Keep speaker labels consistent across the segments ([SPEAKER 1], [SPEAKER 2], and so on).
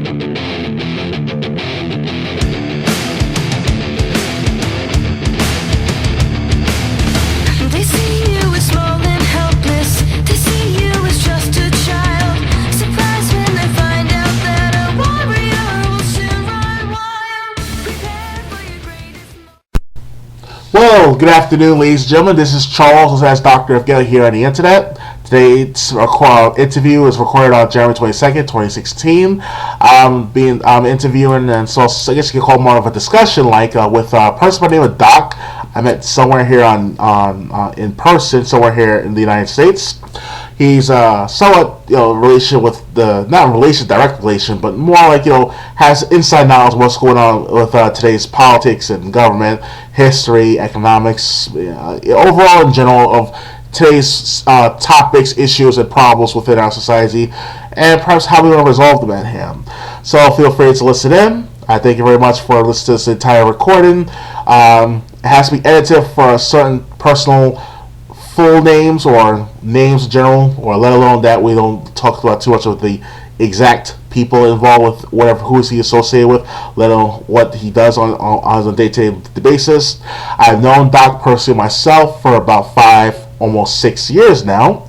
[SPEAKER 1] They see you as small and helpless. They see you as just a child. Surprised when they find out that a warrior will soon run wild. Prepare for your greatest moment.
[SPEAKER 2] Well, good afternoon, ladies and gentlemen. This is Charles, also as Dr. F. Gill here on the internet. Today's interview is recorded on January 22nd, 2016. I'm interviewing, and so I guess you could call it more of a discussion, with a person by the name of Doc. I met somewhere here in person, somewhere here in the United States. He's somewhat, relation with direct relation, but more like, has inside knowledge of what's going on with today's politics and government, history, economics, overall in general of today's topics, issues, and problems within our society, and perhaps how we want to resolve them at hand. So feel free to listen in. I thank you very much for listening to this entire recording. It has to be edited for a certain personal full names or names in general, or let alone that we don't talk about too much of the exact people involved with who is he associated with, let alone what he does on a day-to-day basis. I've known Doc personally myself for about 5, almost 6 years now,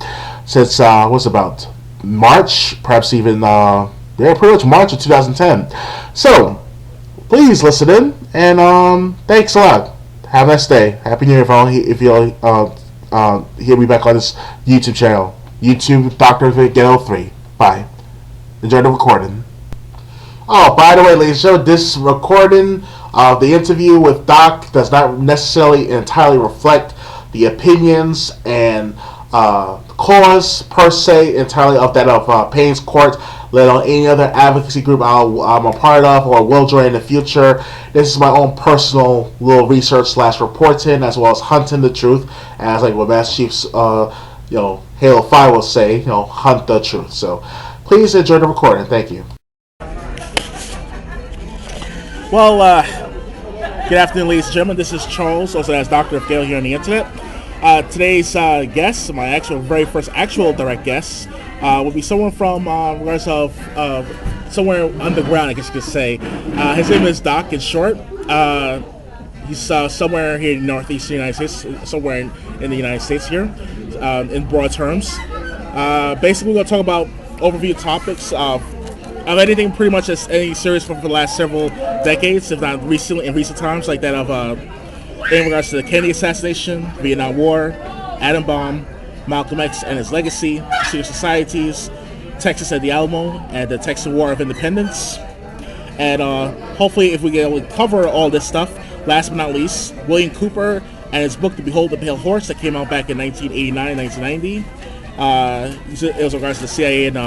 [SPEAKER 2] since what's about March, perhaps even pretty much March of 2010. So please listen in, and thanks a lot. Have a nice day. Happy New Year if you'll hear me back on this YouTube channel. YouTube Dr. Gill 3. Bye. Enjoy the recording. Oh, by the way, ladies and gentlemen, this recording of the interview with Doc does not necessarily entirely reflect the opinions and cause per se entirely of that of Payne's Court, let alone any other advocacy group I'm a part of or will join in the future. This is my own personal little research / reporting, as well as hunting the truth, as like what Master Chief's Halo 5 will say, hunt the truth. So please enjoy the recording. Thank you. Well, good afternoon, ladies and gentlemen. This is Charles, also as Dr. F. Gill here on the internet. Today's guest, my very first actual direct guest, will be someone from regards of somewhere underground, I guess you could say. His name is Doc, in short. He's somewhere here in the northeastern United States, somewhere in the United States here, in broad terms. Basically, we're going to talk about overview topics of anything pretty much as any series for the last several decades, if not in recent times, like that of in regards to the Kennedy Assassination, Vietnam War, atom bomb, Malcolm X and his legacy, secret societies, Texas at the Alamo, and the Texan War of Independence. And hopefully, if we get able to cover all this stuff, last but not least, William Cooper and his book, The Behold the Pale Horse, that came out back in 1989, 1990. It was regards to the CIA, and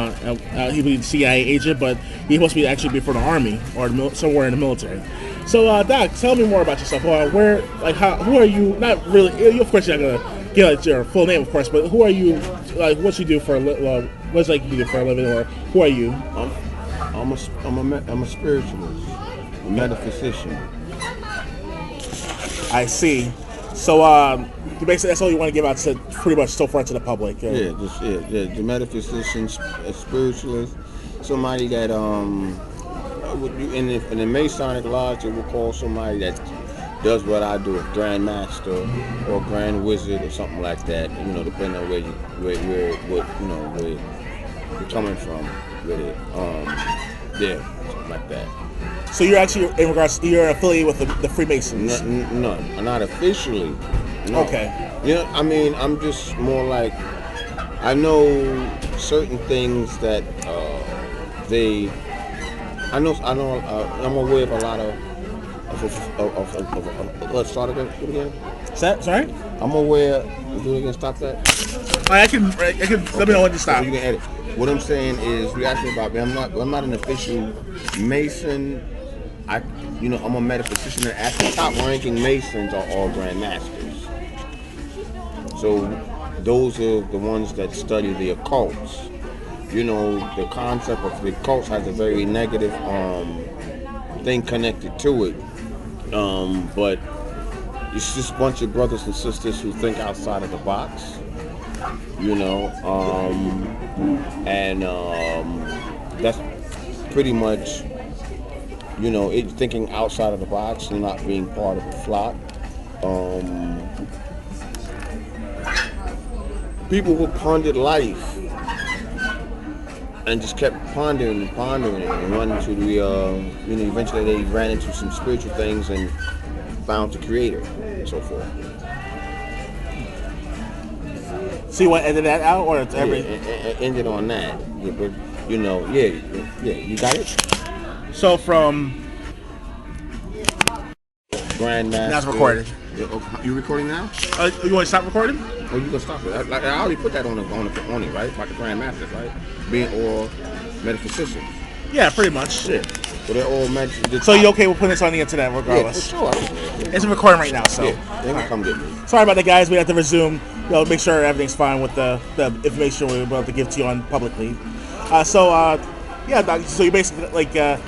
[SPEAKER 2] he was a CIA agent, but he must be actually for the Army or somewhere in the military. So, Doc, tell me more about yourself. Who are you? Not really. Of course, you're not gonna give your full name, of course, but who are you? Like, what you do for a living? What's like you do for a living, or who are you?
[SPEAKER 3] I'm a spiritualist, a metaphysician.
[SPEAKER 2] I see. So, basically, that's all you want to give out to pretty much so far to the public.
[SPEAKER 3] The metaphysician, a spiritualist, somebody that in the Masonic Lodge, they would call somebody that does what I do, a Grand Master or Grand Wizard or something like that. Depending on where you're coming from with it. Something like that.
[SPEAKER 2] So you're actually, in regards, you're affiliated with the Freemasons?
[SPEAKER 3] No, not officially. No.
[SPEAKER 2] Okay.
[SPEAKER 3] I'm just more like, I know certain things that I'm aware of a lot of let's start again.
[SPEAKER 2] Sorry?
[SPEAKER 3] I'm aware. Do it again. Stop that.
[SPEAKER 2] I can. Let me know when to stop.
[SPEAKER 3] So you can edit. What I'm saying is, you asked me about me. I'm not an official Mason. I'm a metaphysician. And at the top ranking Masons are all Grand Masters. So those are the ones that study the occults. The concept of the occults has a very negative thing connected to it. But it's just a bunch of brothers and sisters who think outside of the box. pretty much, it's thinking outside of the box and not being part of the flock. People who pondered life and just kept pondering and run into the, eventually they ran into some spiritual things and found the Creator and so forth.
[SPEAKER 2] So you want to edit that out, or it's every?
[SPEAKER 3] It ended on that. Yeah, but you got it.
[SPEAKER 2] So from
[SPEAKER 3] Grandmaster.
[SPEAKER 2] now it's recorded.
[SPEAKER 3] You recording now?
[SPEAKER 2] You want to stop recording?
[SPEAKER 3] Oh, you gonna stop it? I already put that on it, right? About the Grandmasters, right? Being all metaphysicians.
[SPEAKER 2] Yeah, pretty much.
[SPEAKER 3] Yeah. So they're all mentioned.
[SPEAKER 2] So you okay with putting this on the internet regardless?
[SPEAKER 3] Yeah, for sure.
[SPEAKER 2] It's recording right now, so.
[SPEAKER 3] Yeah, they can come get me.
[SPEAKER 2] Sorry about that, guys. We have to resume. Make sure everything's fine with the information we're about to give to you on publicly. Yeah, Doc, so you basically I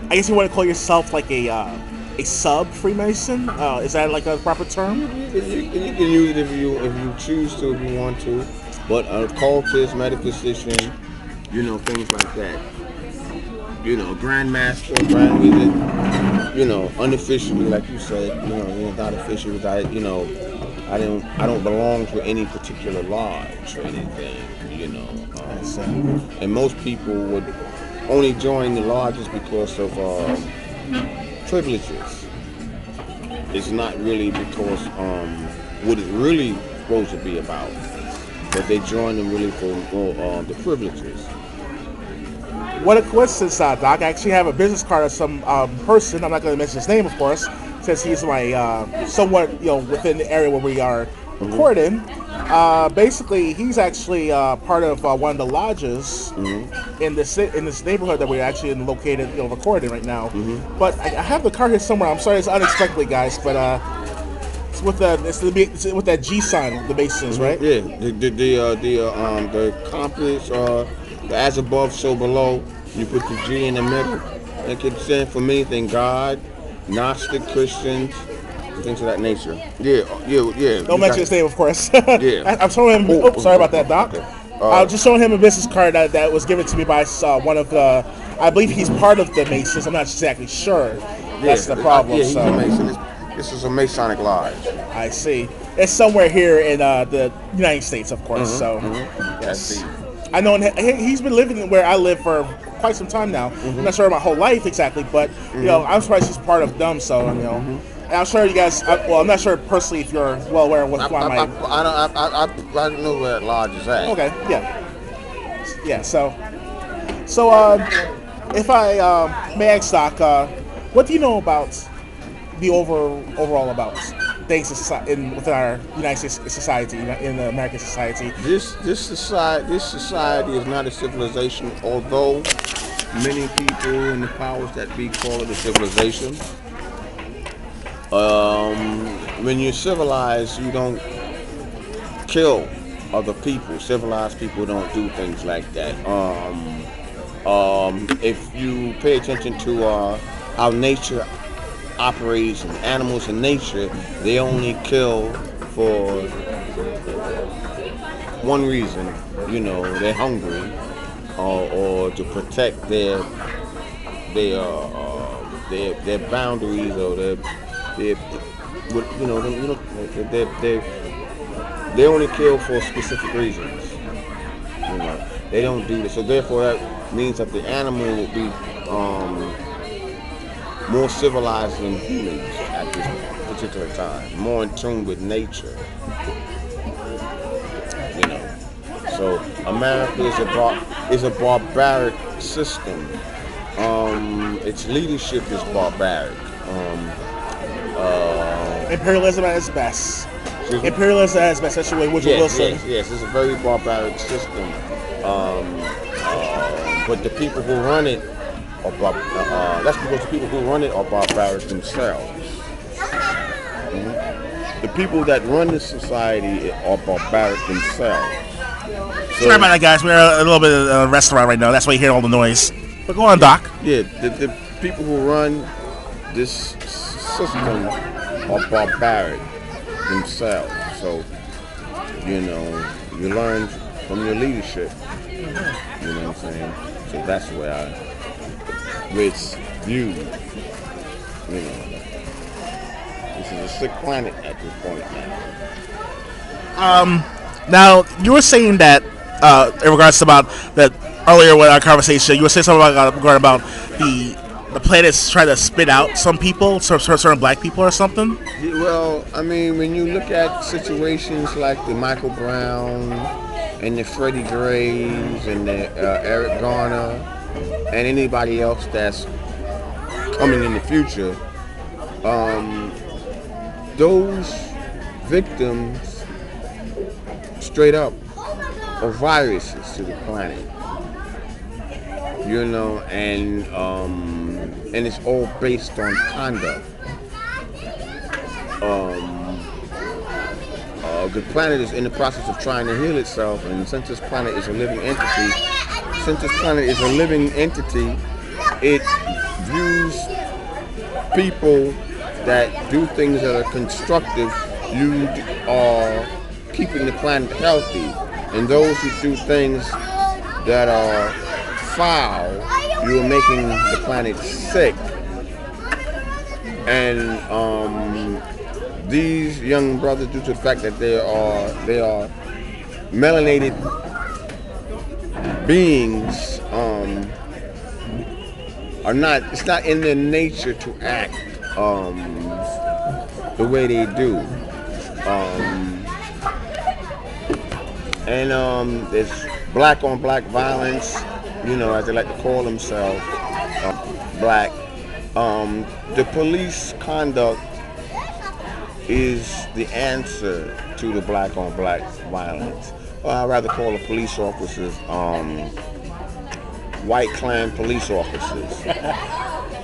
[SPEAKER 2] guess you want to call yourself like a sub Freemason. Is that like a proper term?
[SPEAKER 3] You can use it if you choose to, if you want to. But occultist, metaphysician, things like that. Grandmaster, Grand Wizard. Unofficially, like you said, not officially. I don't belong to any particular lodge or anything. And most people would only join the lodges because of privileges. It's not really because what it's really supposed to be about, but they join them really for the privileges.
[SPEAKER 2] What a coincidence, Doc. I actually have a business card of some person. I'm not going to mention his name, of course, since he's my somewhat within the area where we are recording. Basically, he's actually part of one of the lodges in this neighborhood that we're actually located, recording right now. But I have the card here somewhere. I'm sorry, it's unexpectedly, guys, but it's with that G sign, the Masons, right?
[SPEAKER 3] Yeah, the compass, the as above, so below. You put the G in the middle. It could stand for many things: God, Gnostic, Christians, things of that nature. Yeah.
[SPEAKER 2] Don't mention his name, of course.
[SPEAKER 3] Yeah.
[SPEAKER 2] I'm showing him. Sorry about that, Doc.
[SPEAKER 3] Okay.
[SPEAKER 2] I'm just showing him a business card that was given to me by one of the. I believe he's part of the Masons. I'm not exactly sure. That's the problem.
[SPEAKER 3] He's a Mason. This is a Masonic lodge.
[SPEAKER 2] I see. It's somewhere here in the United States, of course. Yes. I know he's been living where I live for quite some time now. I'm not sure my whole life exactly, but I'm surprised he's part of them. So and I'm sure you guys. I'm not sure personally if you're well aware of what
[SPEAKER 3] I don't know where that lodge is at.
[SPEAKER 2] Okay. Yeah. So if I may ask, Doc, what do you know about the overall about things within our United States society, in the American society?
[SPEAKER 3] This society is not a civilization, although many people in the powers that be call it a civilization. When you're civilized, you don't kill other people. Civilized people don't do things like that. If you pay attention to how nature operates and animals in nature, they only kill for one reason. They're hungry, or to protect their boundaries, or they only kill for specific reasons. They don't do this, so therefore that means that the animal will be more civilized than humans at this particular time, more in tune with nature. So America is a barbaric system. Its leadership is barbaric.
[SPEAKER 2] Imperialism at its best. Imperialism at its best, especially with Woodrow Wilson.
[SPEAKER 3] Yes, it's a very barbaric system. But the people who run it that's because the people who run it are barbaric themselves. The people that run the society are barbaric themselves. So,
[SPEAKER 2] sorry about that, guys. We're a little bit of a restaurant right now. That's why you hear all the noise. But go on, Doc.
[SPEAKER 3] Yeah, the people who run this system are barbaric themselves. So, you learn from your leadership. You know what I'm saying? So that's where with you. You know, this is a sick planet at this point now.
[SPEAKER 4] Now, you were saying that in regards to about that earlier with our conversation, you were saying something about the planet's trying to spit out some people, certain black people or something.
[SPEAKER 3] Well, I mean, when you look at situations like the Michael Brown and the Freddie Grays and the Eric Garner and anybody else that's coming in the future, those victims straight up are viruses to the planet. You know, and it's all based on conduct. The planet is in the process of trying to heal itself, and since this planet is a living entity, it views people that do things that are constructive. You are keeping the planet healthy, and those who do things that are foul, you are making the planet sick. And these young brothers, due to the fact that they are melanated beings, are not. It's not in their nature to act the way they do. And there's black on black violence, you know, as they like to call themselves, black. The police conduct is the answer to the black on black violence. Well, I'd rather call the police officers white clan police officers.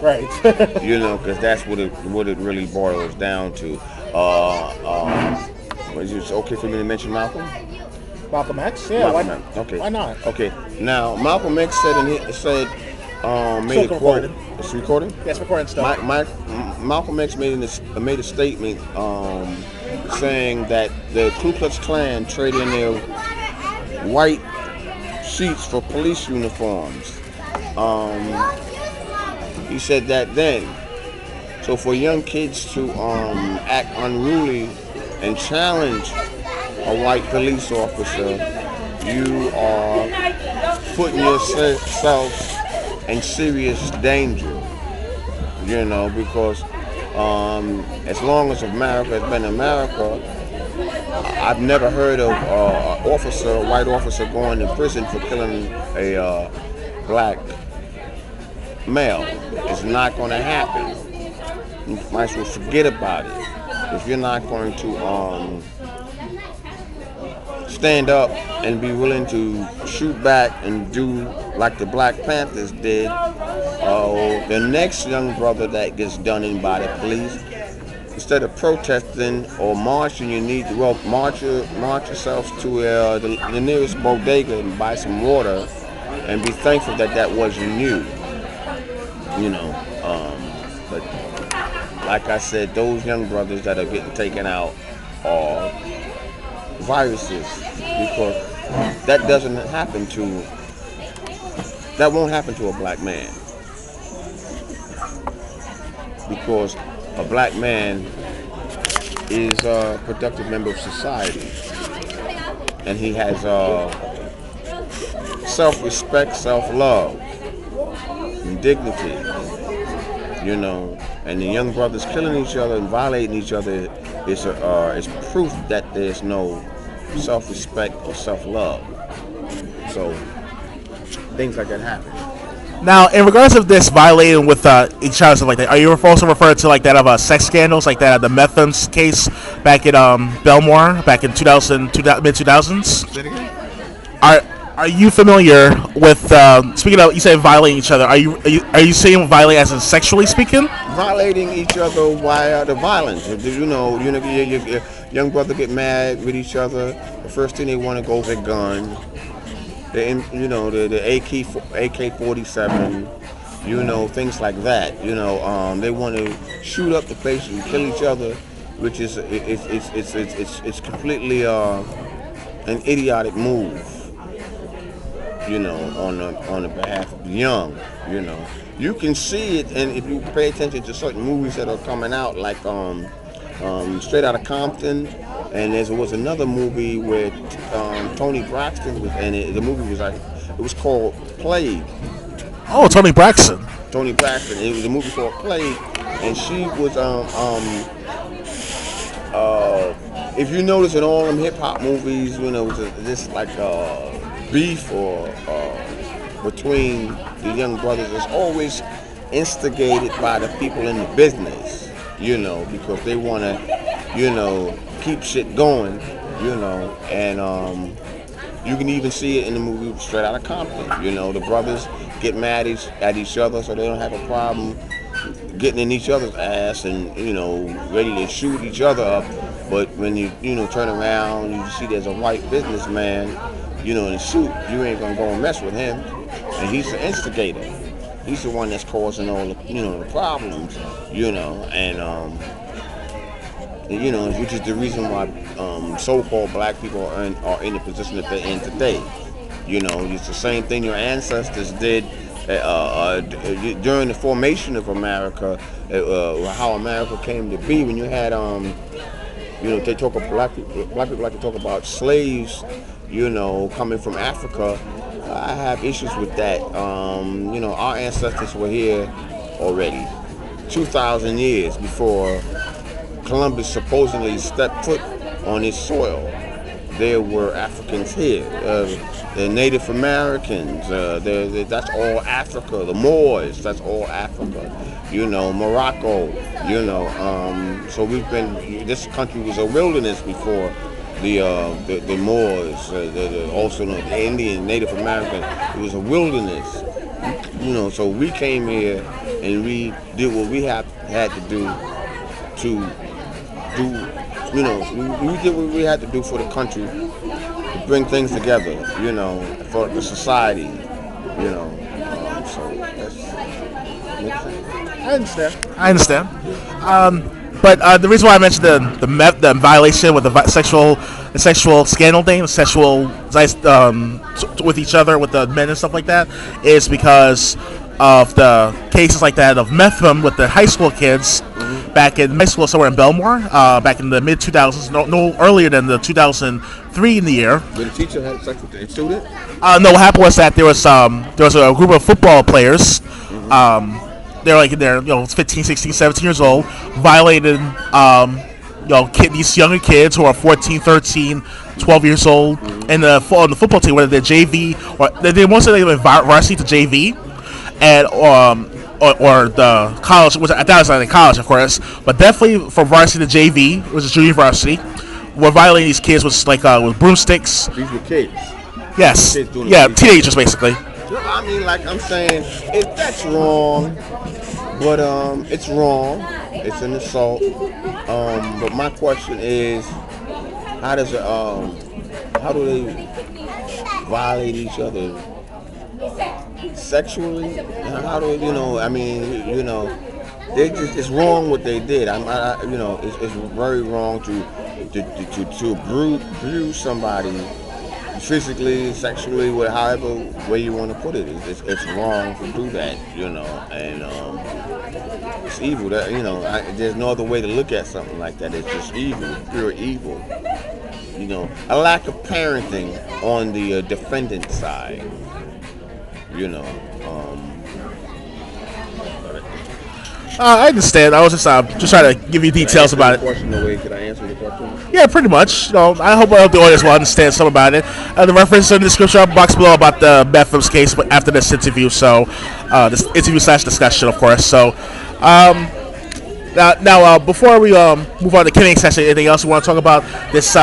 [SPEAKER 4] Right.
[SPEAKER 3] You know, because that's what it really boils down to. Is it okay for me to mention Malcolm?
[SPEAKER 4] Malcolm X? Yeah.
[SPEAKER 3] Malcolm X. Okay.
[SPEAKER 4] Why not?
[SPEAKER 3] Okay. Now, Malcolm X said made a quote. It's recording?
[SPEAKER 4] Yes, recording stuff.
[SPEAKER 3] Malcolm X made a statement saying that the Ku Klux Klan traded in their white sheets for police uniforms. He said that then. So for young kids to act unruly and challenge a white police officer, you are putting yourself in serious danger. You know, because as long as America has been America, I've never heard of a white officer going to prison for killing a black male. It's not going to happen. You might as well forget about it. If you're not going to stand up and be willing to shoot back and do like the Black Panthers did, the next young brother that gets done in by the police, instead of protesting or marching, you need to march yourselves to the nearest bodega and buy some water, and be thankful that wasn't you. You know, but like I said, those young brothers that are getting taken out are viruses, because that won't happen to a black man, because a black man is a productive member of society, and he has self-respect, self-love, and dignity, you know. And the young brothers killing each other and violating each other is proof that there's no self-respect or self-love. So things like that happen.
[SPEAKER 4] Now, in regards of this violating with each other, stuff like that, are you also referring to like that of sex scandals, like that of the Mepham case back in Belmore, back in mid 2000s? Are you familiar with speaking of, you said violating each other? Are you saying violate as in sexually speaking?
[SPEAKER 3] Violating each other via the violence. You know, your young brother get mad with each other. The first thing they want to go is a gun. The AK-47, you know, things like that. You know, they want to shoot up the place and kill each other, which is it's completely an idiotic move. You know, on the behalf of the young. You know, you can see it, and if you pay attention to certain movies that are coming out, like Straight Outta Compton, and there was another movie with Tony Braxton was in it. The movie was it was called Plague.
[SPEAKER 4] Oh, Tony Braxton.
[SPEAKER 3] Tony Braxton. It was a movie called Plague, and she was if you notice in all them hip hop movies, you know, this like beef or between the young brothers is always instigated by the people in the business, you know, because they want to, you know, keep shit going, you know, and you can even see it in the movie Straight Outta Compton. You know, the brothers get mad at each other, so they don't have a problem getting in each other's ass and, you know, ready to shoot each other up. But when you know, turn around, you see there's a white businessman, you know, in a suit, you ain't gonna go and mess with him. And he's the instigator. He's the one that's causing all the, you know, the problems, you know, and you know, which is the reason why so-called black people are in the position that they're in today. You know, it's the same thing your ancestors did during the formation of America, how America came to be. When you had, you know, they talk about black people like to talk about slaves, you know, coming from Africa. I have issues with that. You know, our ancestors were here already 2,000 years before Columbus supposedly stepped foot on his soil. There were Africans here, the Native Americans, that's all Africa, the Moors, that's all Africa, you know, Morocco, you know, so this country was a wilderness before the Moors, also the Indian, Native American, it was a wilderness, you know, so we came here and we did what we had to do, you know, we did what we had to do for the country, to bring things together, you know, for the society, you know, so that's makes sense.
[SPEAKER 4] I understand. But the reason why I mentioned the violation with the sexual scandal thing, the sexual with each other, with the men and stuff like that, is because of the cases like that of Mepham with the high school kids back in high school somewhere in Belmore, back in the mid 2000s, no earlier than the 2003 in the year.
[SPEAKER 3] Did the teacher have sex with the student?
[SPEAKER 4] No, what happened was that there was a group of football players. They're like in their 15, 16, 17 years old, violated these younger kids who are 14, 13, 12 years old, and on the football team, whether they're JV or they mostly went varsity to JV, and or the college was at that was not in college, of course, but definitely from varsity to JV, which is junior varsity, were violating these kids with with broomsticks.
[SPEAKER 3] These were kids.
[SPEAKER 4] Yes,
[SPEAKER 3] Kids doing
[SPEAKER 4] teenagers basically.
[SPEAKER 3] I mean, like I'm saying, that's wrong, but it's wrong. It's an assault. But my question is, how do they violate each other sexually? How do I mean, they just it's wrong what they did. It's very wrong to abuse somebody physically, sexually, however way you want to put it. It's wrong to do that, and it's evil. There's no other way to look at something like that. It's just evil, pure evil. A lack of parenting on the defendant side.
[SPEAKER 4] I understand. I was just trying to give you details about it.
[SPEAKER 3] Could I answer the question?
[SPEAKER 4] Yeah, pretty much. I hope the audience will understand some about it. The reference in the description box below about the Mepham's case after this interview. So, this interview / discussion, of course. So, now before we move on to Kennedy Assasination, anything else you want to talk about? This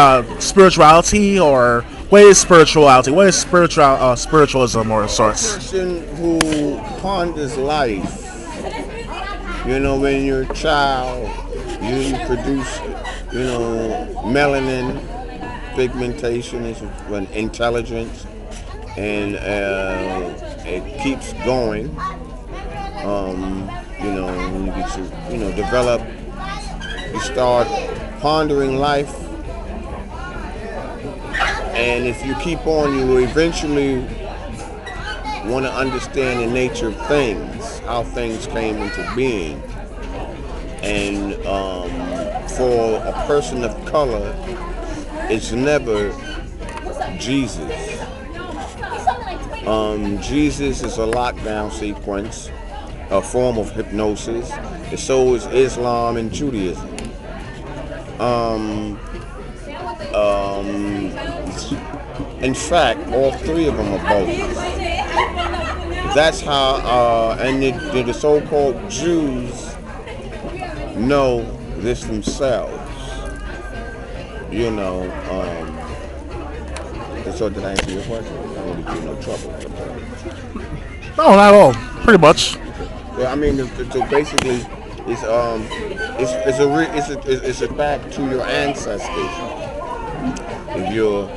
[SPEAKER 4] spirituality, or what is spirituality? What is spiritualism or sorts?
[SPEAKER 3] A person who ponders life. When you're a child, you produce, melanin, pigmentation is intelligence, and it keeps going. When you get to, develop, you start pondering life, and if you keep on, you will eventually want to understand the nature of things. how things came into being. And for a person of color, it's never Jesus. Jesus is a lockdown sequence, a form of hypnosis, and so is Islam and Judaism. In fact, all three of them are both. That's how, and the so-called Jews know this themselves. You know, so did I answer your question? I don't want to give you no trouble.
[SPEAKER 4] No, not at all. Pretty much.
[SPEAKER 3] Well, I mean, so basically, it's a back to your ancestors. If you're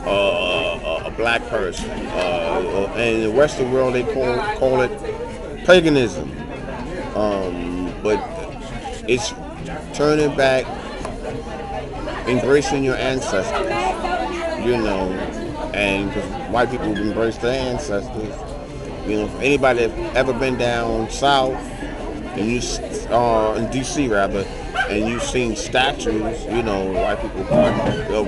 [SPEAKER 3] a black person, and in the Western world they call it paganism, but it's turning back, embracing your ancestors, you know, and because white people embrace their ancestors. You know, for anybody that's ever been down south, and you in D.C. rather, and you've seen statues, you know,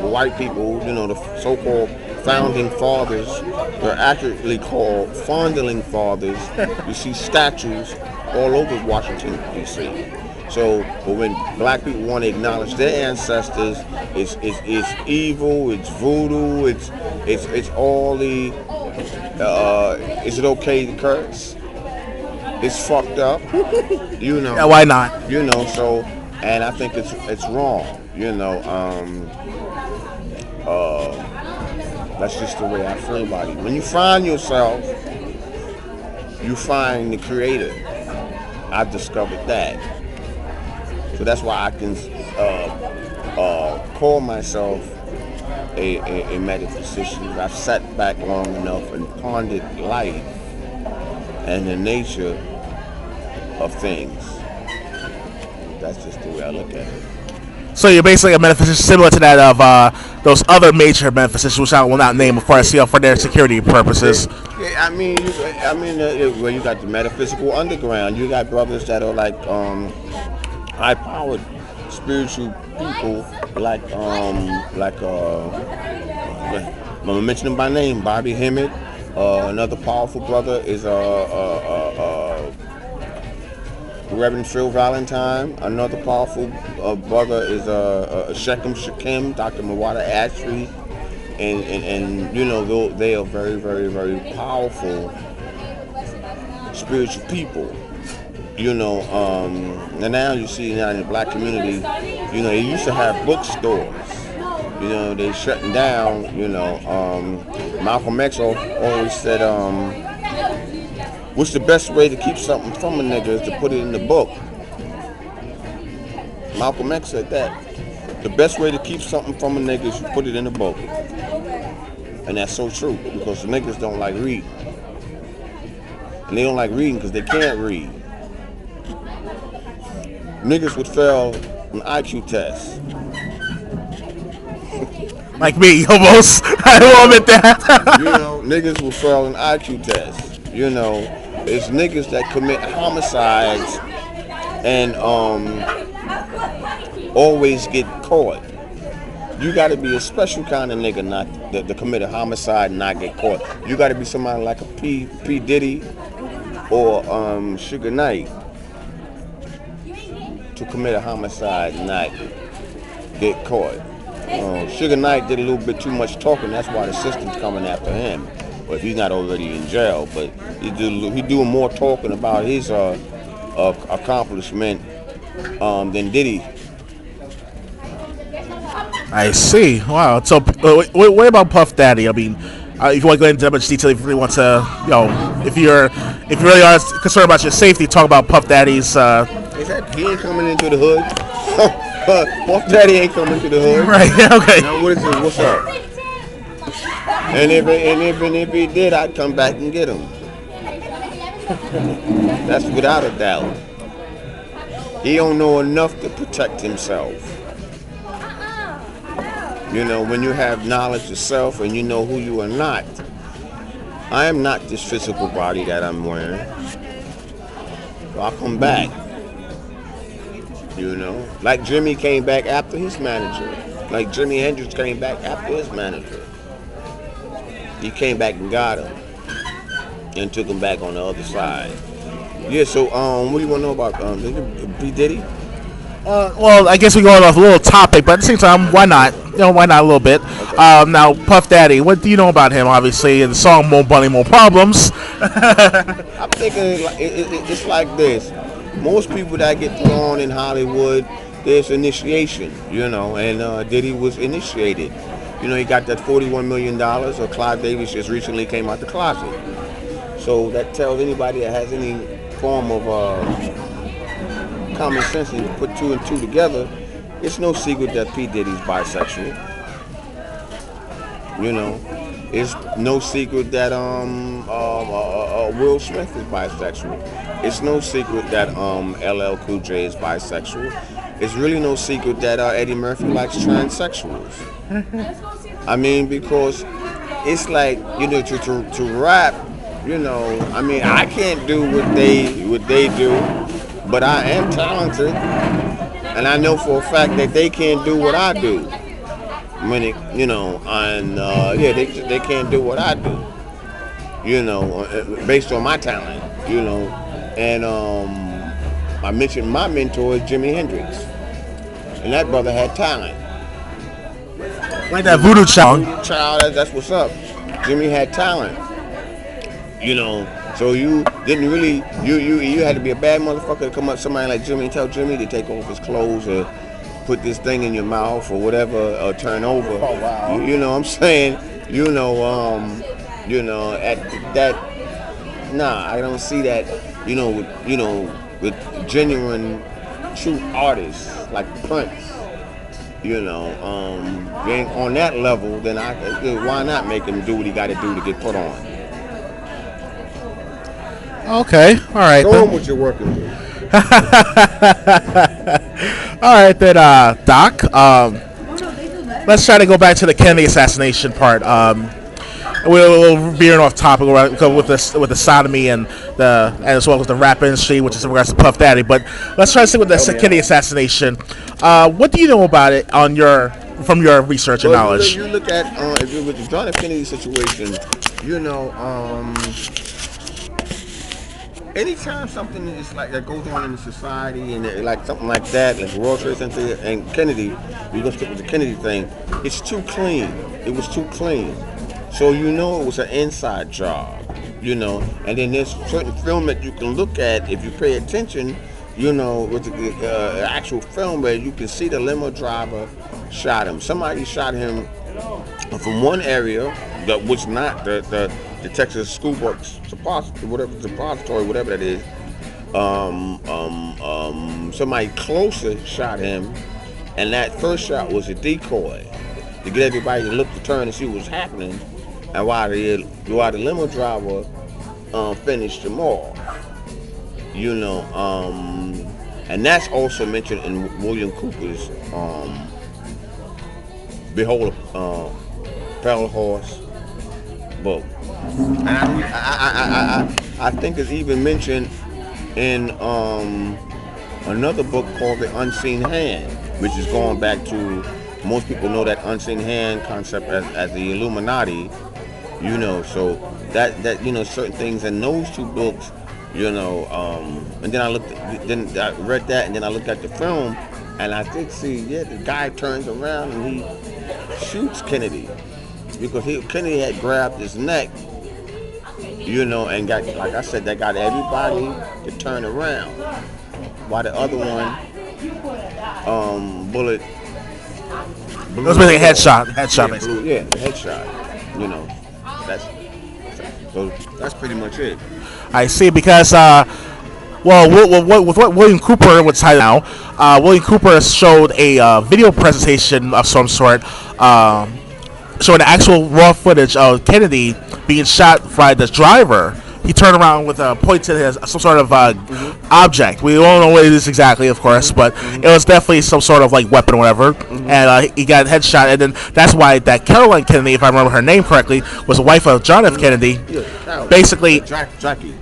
[SPEAKER 3] white people, you know, the so-called founding fathers, they're accurately called fondling fathers. You see statues all over Washington, D.C. So, but when black people want to acknowledge their ancestors, it's evil, it's voodoo, it's all the. Is it okay to curse? It's fucked up, you know.
[SPEAKER 4] Yeah, why not?
[SPEAKER 3] You know, so, and I think it's wrong, you know. That's just the way I feel about it. When you find yourself, you find the creator. I've discovered that. So that's why I can call myself a metaphysician. I've sat back long enough and pondered life and the nature of things. That's just the way I look at it.
[SPEAKER 4] So you're basically a metaphysician similar to that of those other major metaphysicians, which I will not name, of course, you know, for their security purposes.
[SPEAKER 3] Yeah, I mean, well, you got the metaphysical underground. You got brothers that are like high-powered spiritual people, like I'm gonna mention them by name. Bobby Hemmett. Another powerful brother is Reverend Phil Valentine. Another powerful brother is Shechem Shakim, Dr. Mawada Ashby, and you know they are very, very, very powerful spiritual people. You know, and now you see now in the black community, you know, they used to have bookstores. You know, they shutting down. You know, Malcolm X always said, what's the best way to keep something from a nigga is to put it in the book. Malcolm X said that. The best way to keep something from a nigga is to put it in the book. And that's so true, because the niggas don't like reading. And they don't like reading because they can't read. Niggas would fail an IQ test.
[SPEAKER 4] Like me, almost. I will admit that.
[SPEAKER 3] You know, niggas will fail an IQ test. You know, it's niggas that commit homicides and always get caught. You got to be a special kind of nigga not to commit a homicide and not get caught. You got to be somebody like a P Diddy or Suge Knight to commit a homicide and not get caught. Suge Knight did a little bit too much talking. That's why the system's coming after him. But if he's not already in jail, but he doing more talking about his accomplishment than Diddy.
[SPEAKER 4] I see. Wow. So, what about Puff Daddy? I mean, if you want to go into that much detail, if you really want to, you know, if you really are concerned about your safety, talk about Puff Daddy's.
[SPEAKER 3] He ain't coming into the hood. Puff Daddy ain't coming to the hood.
[SPEAKER 4] Right. Okay.
[SPEAKER 3] Now what is it? What's up? And if he did, I'd come back and get him. That's without a doubt. He don't know enough to protect himself. You know, when you have knowledge of self and you know who you are not. I am not this physical body that I'm wearing. So I'll come back. You know, like Jimi came back after his manager. Like Jimi Hendrix came back after his manager. He came back and got him and took him back on the other side. Yeah. So what do you want to know about P Diddy?
[SPEAKER 4] Well, I guess we're going off a little topic, but at the same time, why not? You know, why not a little bit? Now, Puff Daddy, what do you know about him? Obviously, in the song "More Money, More Problems."
[SPEAKER 3] I'm thinking it's like this. Most people that get thrown in Hollywood, there's initiation, you know, and Diddy was initiated. You know, he got that $41 million, or Clive Davis just recently came out the closet. So that tells anybody that has any form of common sense and put two and two together, it's no secret that P. Diddy's bisexual. You know, it's no secret that Will Smith is bisexual. It's no secret that LL Cool J is bisexual. It's really no secret that Eddie Murphy likes transsexuals. I mean, because it's like, you know, to rap, you know, I mean, I can't do what they do, but I am talented, and I know for a fact that they can't do what I do. When it, you know, and yeah, they can't do what I do, you know, based on my talent, you know. And I mentioned my mentor is Jimi Hendrix, and that brother had talent.
[SPEAKER 4] Like that Voodoo song.
[SPEAKER 3] Child, that's what's up. Jimi had talent, you know. So you didn't really, you had to be a bad motherfucker to come up to somebody like Jimi and tell Jimi to take off his clothes or put this thing in your mouth or whatever, or turn over.
[SPEAKER 2] Oh, wow.
[SPEAKER 3] You know what I'm saying? You know, at that, nah, I don't see that, you know, with genuine, true artists like Prince. You know, being on that level, then why not make him do what he got to do to get put on?
[SPEAKER 4] Okay, all right.
[SPEAKER 3] Show him what you're working with.
[SPEAKER 4] All right, then, Doc. Let's try to go back to the Kennedy assassination part. We're veering off topic with the sodomy and as well as the rap industry, which is in regards to Puff Daddy. But let's try to stick with the Kennedy assassination. What do you know about it from your research and knowledge?
[SPEAKER 3] You look at with the John F. Kennedy situation. You know, anytime something is like that goes on in the society and like something like that, like World Trade Center and Kennedy, we're gonna stick with the Kennedy thing. It's too clean. It was too clean. So you know it was an inside job, you know. And then there's certain film that you can look at if you pay attention, you know, with the actual film where you can see the limo driver shot him. Somebody shot him from one area that was not the Texas School Books depository, whatever that is. Somebody closer shot him, and that first shot was a decoy to get everybody to look to turn and see what was happening, and while the limo driver finished him off, you know, and that's also mentioned in William Cooper's Behold a Pale Horse book. And I think it's even mentioned in another book called The Unseen Hand, which is going back to, most people know that unseen hand concept as the Illuminati, you know. So that you know, certain things in those two books, you know. And then I read that, and then I looked at the film, and I did see, yeah, the guy turns around and he shoots Kennedy because Kennedy had grabbed his neck, you know, and got, like I said, that got everybody to turn around, while the other one, bullet.
[SPEAKER 4] It was basically a headshot. Basically.
[SPEAKER 3] Yeah, the headshot. You know, that's pretty much it.
[SPEAKER 4] I see, because with what William Cooper was hiding now, William Cooper showed a video presentation of some sort, showing the actual raw footage of Kennedy being shot by the driver he turned around with a pointed his some sort of object. We don't know what it is exactly, of course, but it was definitely some sort of like weapon or whatever. And he got headshot, and then that's why that Caroline Kennedy, if I remember her name correctly, was the wife of John F. Kennedy. Basically,
[SPEAKER 3] Jackie.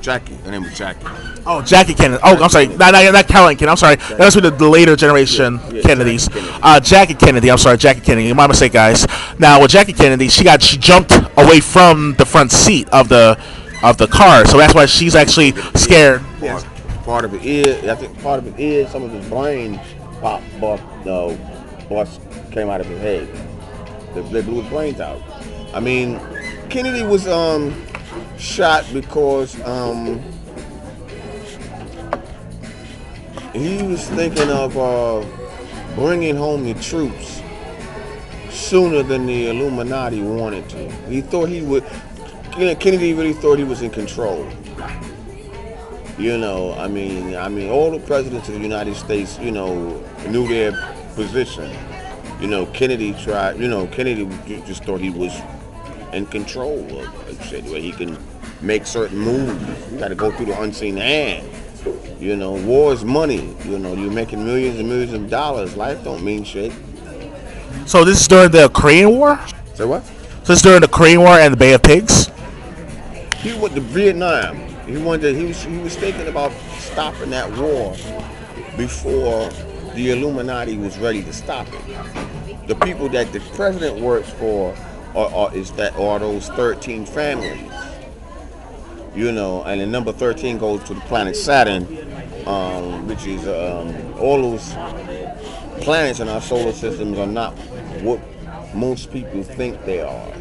[SPEAKER 3] Her name was Jackie.
[SPEAKER 4] oh, Jackie Kennedy. Oh, I'm sorry, not Caroline Kennedy. I'm sorry, that was with the later generation Kennedys. Jackie Kennedy. I'm sorry, Jackie Kennedy. My mistake, guys. Now with Jackie Kennedy, she jumped away from the front seat of the car, so that's why she's actually scared.
[SPEAKER 3] Part of it is, I think part of it is some of his brain bust came out of his head. They blew his brains out. I mean, Kennedy was shot because he was thinking of bringing home the troops sooner than the Illuminati wanted to. He thought he would. Kennedy really thought he was in control. You know, I mean, all the presidents of the United States, you know, knew their position. You know, Kennedy just thought he was in control of shit, where he can make certain moves. You got to go through the unseen hand. You know, war is money. You know, you're making millions and millions of dollars. Life don't mean shit.
[SPEAKER 4] So this is during the Korean War?
[SPEAKER 3] Say what?
[SPEAKER 4] So this is during the Korean War and the Bay of Pigs?
[SPEAKER 3] He went to Vietnam. He was thinking about stopping that war before the Illuminati was ready to stop it. The people that the president works for are those 13 families. You know, and the number 13 goes to the planet Saturn, which is all those planets in our solar systems are not what most people think they are.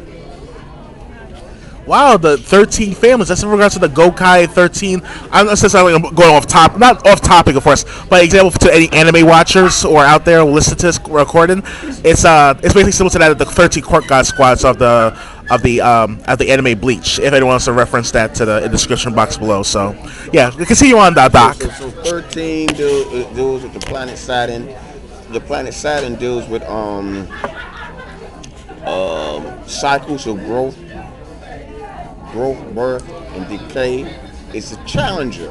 [SPEAKER 4] Wow, the 13 families. That's in regards to the Gokai 13. I'm not necessarily going not off topic, of course, but example to any anime watchers or out there who listen to this recording, it's basically similar to that of the 13 Court God squads of the anime Bleach. If anyone wants to reference that in the description box below. So, yeah, continue on, Doc.
[SPEAKER 3] So 13 deals with the planet Saturn. The planet Saturn deals with cycles of growth, birth, and decay. It's a challenger.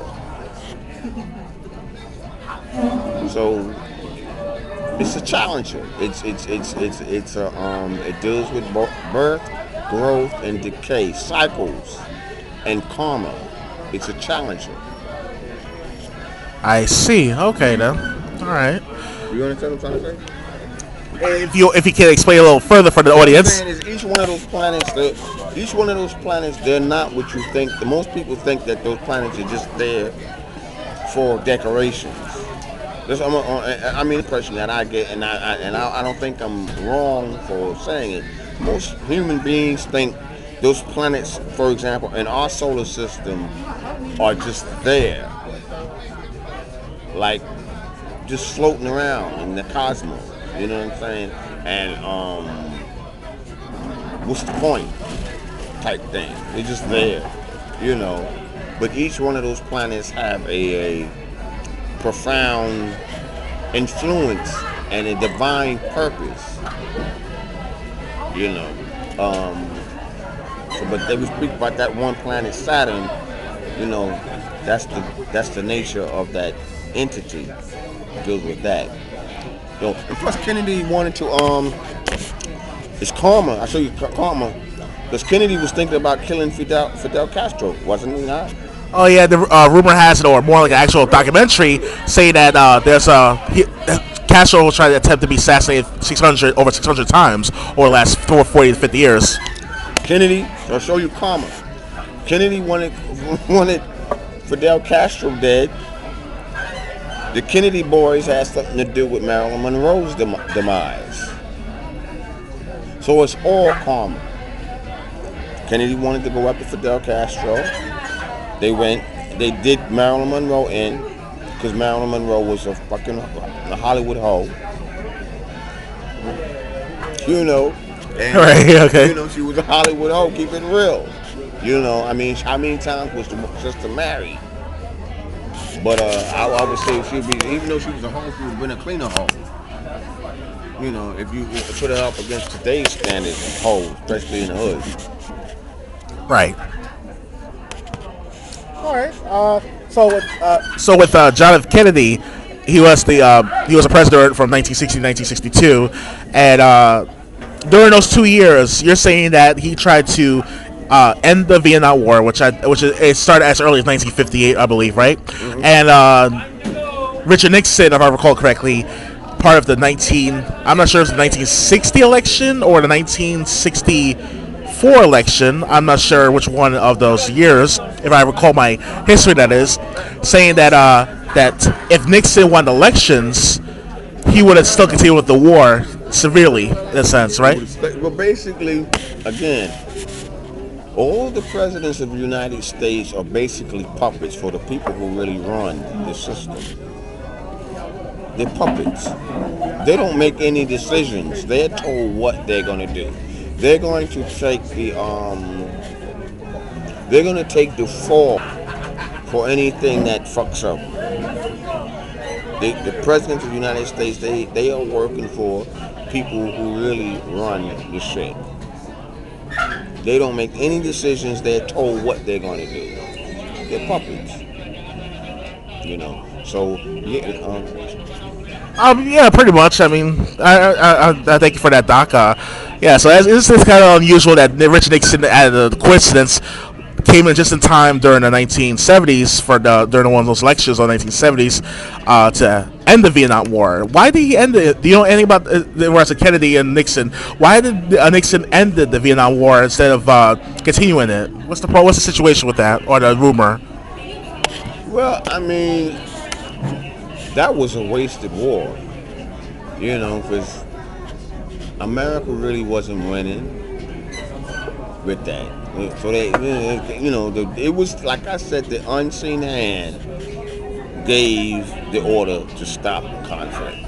[SPEAKER 3] So it's a challenger. It deals with birth, growth, and decay, cycles, and karma. It's a challenger.
[SPEAKER 4] I see. Okay, then. All right.
[SPEAKER 3] You understand what I'm trying to say?
[SPEAKER 4] If you can explain a little further for the audience.
[SPEAKER 3] What I'm saying is each one of those planets, they're not what you think. Most people think that those planets are just there for decorations. The impression that I get, and I don't think I'm wrong for saying it. Most human beings think those planets, for example, in our solar system, are just there, like just floating around in the cosmos. You know what I'm saying? And what's the point? Type thing. They're just there, you know. But each one of those planets have a profound influence and a divine purpose. You know. But they would speak about that one planet, Saturn. You know, that's the nature of that entity. Deals with that. So, and plus Kennedy wanted to it's karma. I'll show you karma. Because Kennedy was thinking about killing Fidel Castro, wasn't he not?
[SPEAKER 4] Oh yeah, the rumor has it, or more like an actual documentary, saying that Castro will try to attempt to be assassinated over 600 times over the last 40 to 50 years.
[SPEAKER 3] Kennedy, I'll show you karma. Kennedy wanted Fidel Castro dead. The Kennedy boys had something to do with Marilyn Monroe's demise. So it's all karma. Kennedy wanted to go after Fidel Castro. They did Marilyn Monroe in, because Marilyn Monroe was a Hollywood hoe. You know. And,
[SPEAKER 4] right, okay.
[SPEAKER 3] You know, she was a Hollywood hoe, keep it real. You know, I mean, how many times was the sister married? But I would say she'd be, even though she was a hoe, she would have been a cleaner hoe. You know, if you put her up against today's standards of hoes, especially in the hood.
[SPEAKER 4] Right. All right. So with John F. Kennedy, he was a president from 1960 to 1962, and during those 2 years, you're saying that he tried to end the Vietnam War, it started as early as 1958, I believe, right? And Richard Nixon, if I recall correctly, part of the I'm not sure if it's the 1960 election or the 1964 election. I'm not sure which one of those years, if I recall my history, that is, saying that that if Nixon won elections, he would have still continued with the war severely, in a sense, right?
[SPEAKER 3] Well, basically, again, all the presidents of the United States are basically puppets for the people who really run the system. They're puppets. They don't make any decisions. They're told what they're going to do. They're going to take the fall for anything that fucks up. The presidents of the United States, they are working for people who really run the shit. They don't make any decisions. They're told what they're going to do. They're puppets. So yeah.
[SPEAKER 4] Yeah, pretty much. I mean, I thank you for that, Doc. Yeah, so it's kind of unusual that Richard Nixon, at a coincidence, came in just in time during the 1970s during one of those elections in the 1970s to end the Vietnam War. Why did he end it? Do you know anything about the whereas Kennedy and Nixon? Why did Nixon end the Vietnam War instead of continuing it? What's the situation with that, or the rumor?
[SPEAKER 3] Well, I mean, that was a wasted war, because America really wasn't winning with that. So it was, like I said, the unseen hand gave the order to stop the conflict.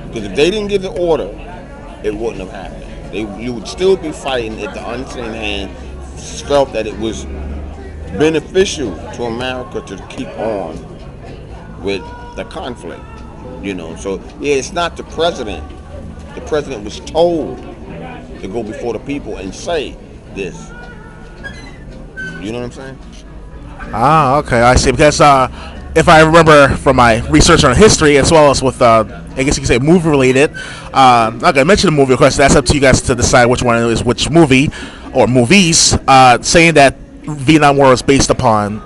[SPEAKER 3] Because if they didn't give the order, it wouldn't have happened. You would still be fighting if the unseen hand felt that it was beneficial to America to keep on with the conflict. So yeah, it's not the president. The president was told to go before the people and say this. You know what I'm saying?
[SPEAKER 4] Ah, okay, I see. Because if I remember from my research on history, as well as with, I guess you could say movie related, I'm not going to mention the movie, of course, that's up to you guys to decide which one is which movie, or movies, saying that Vietnam War was based upon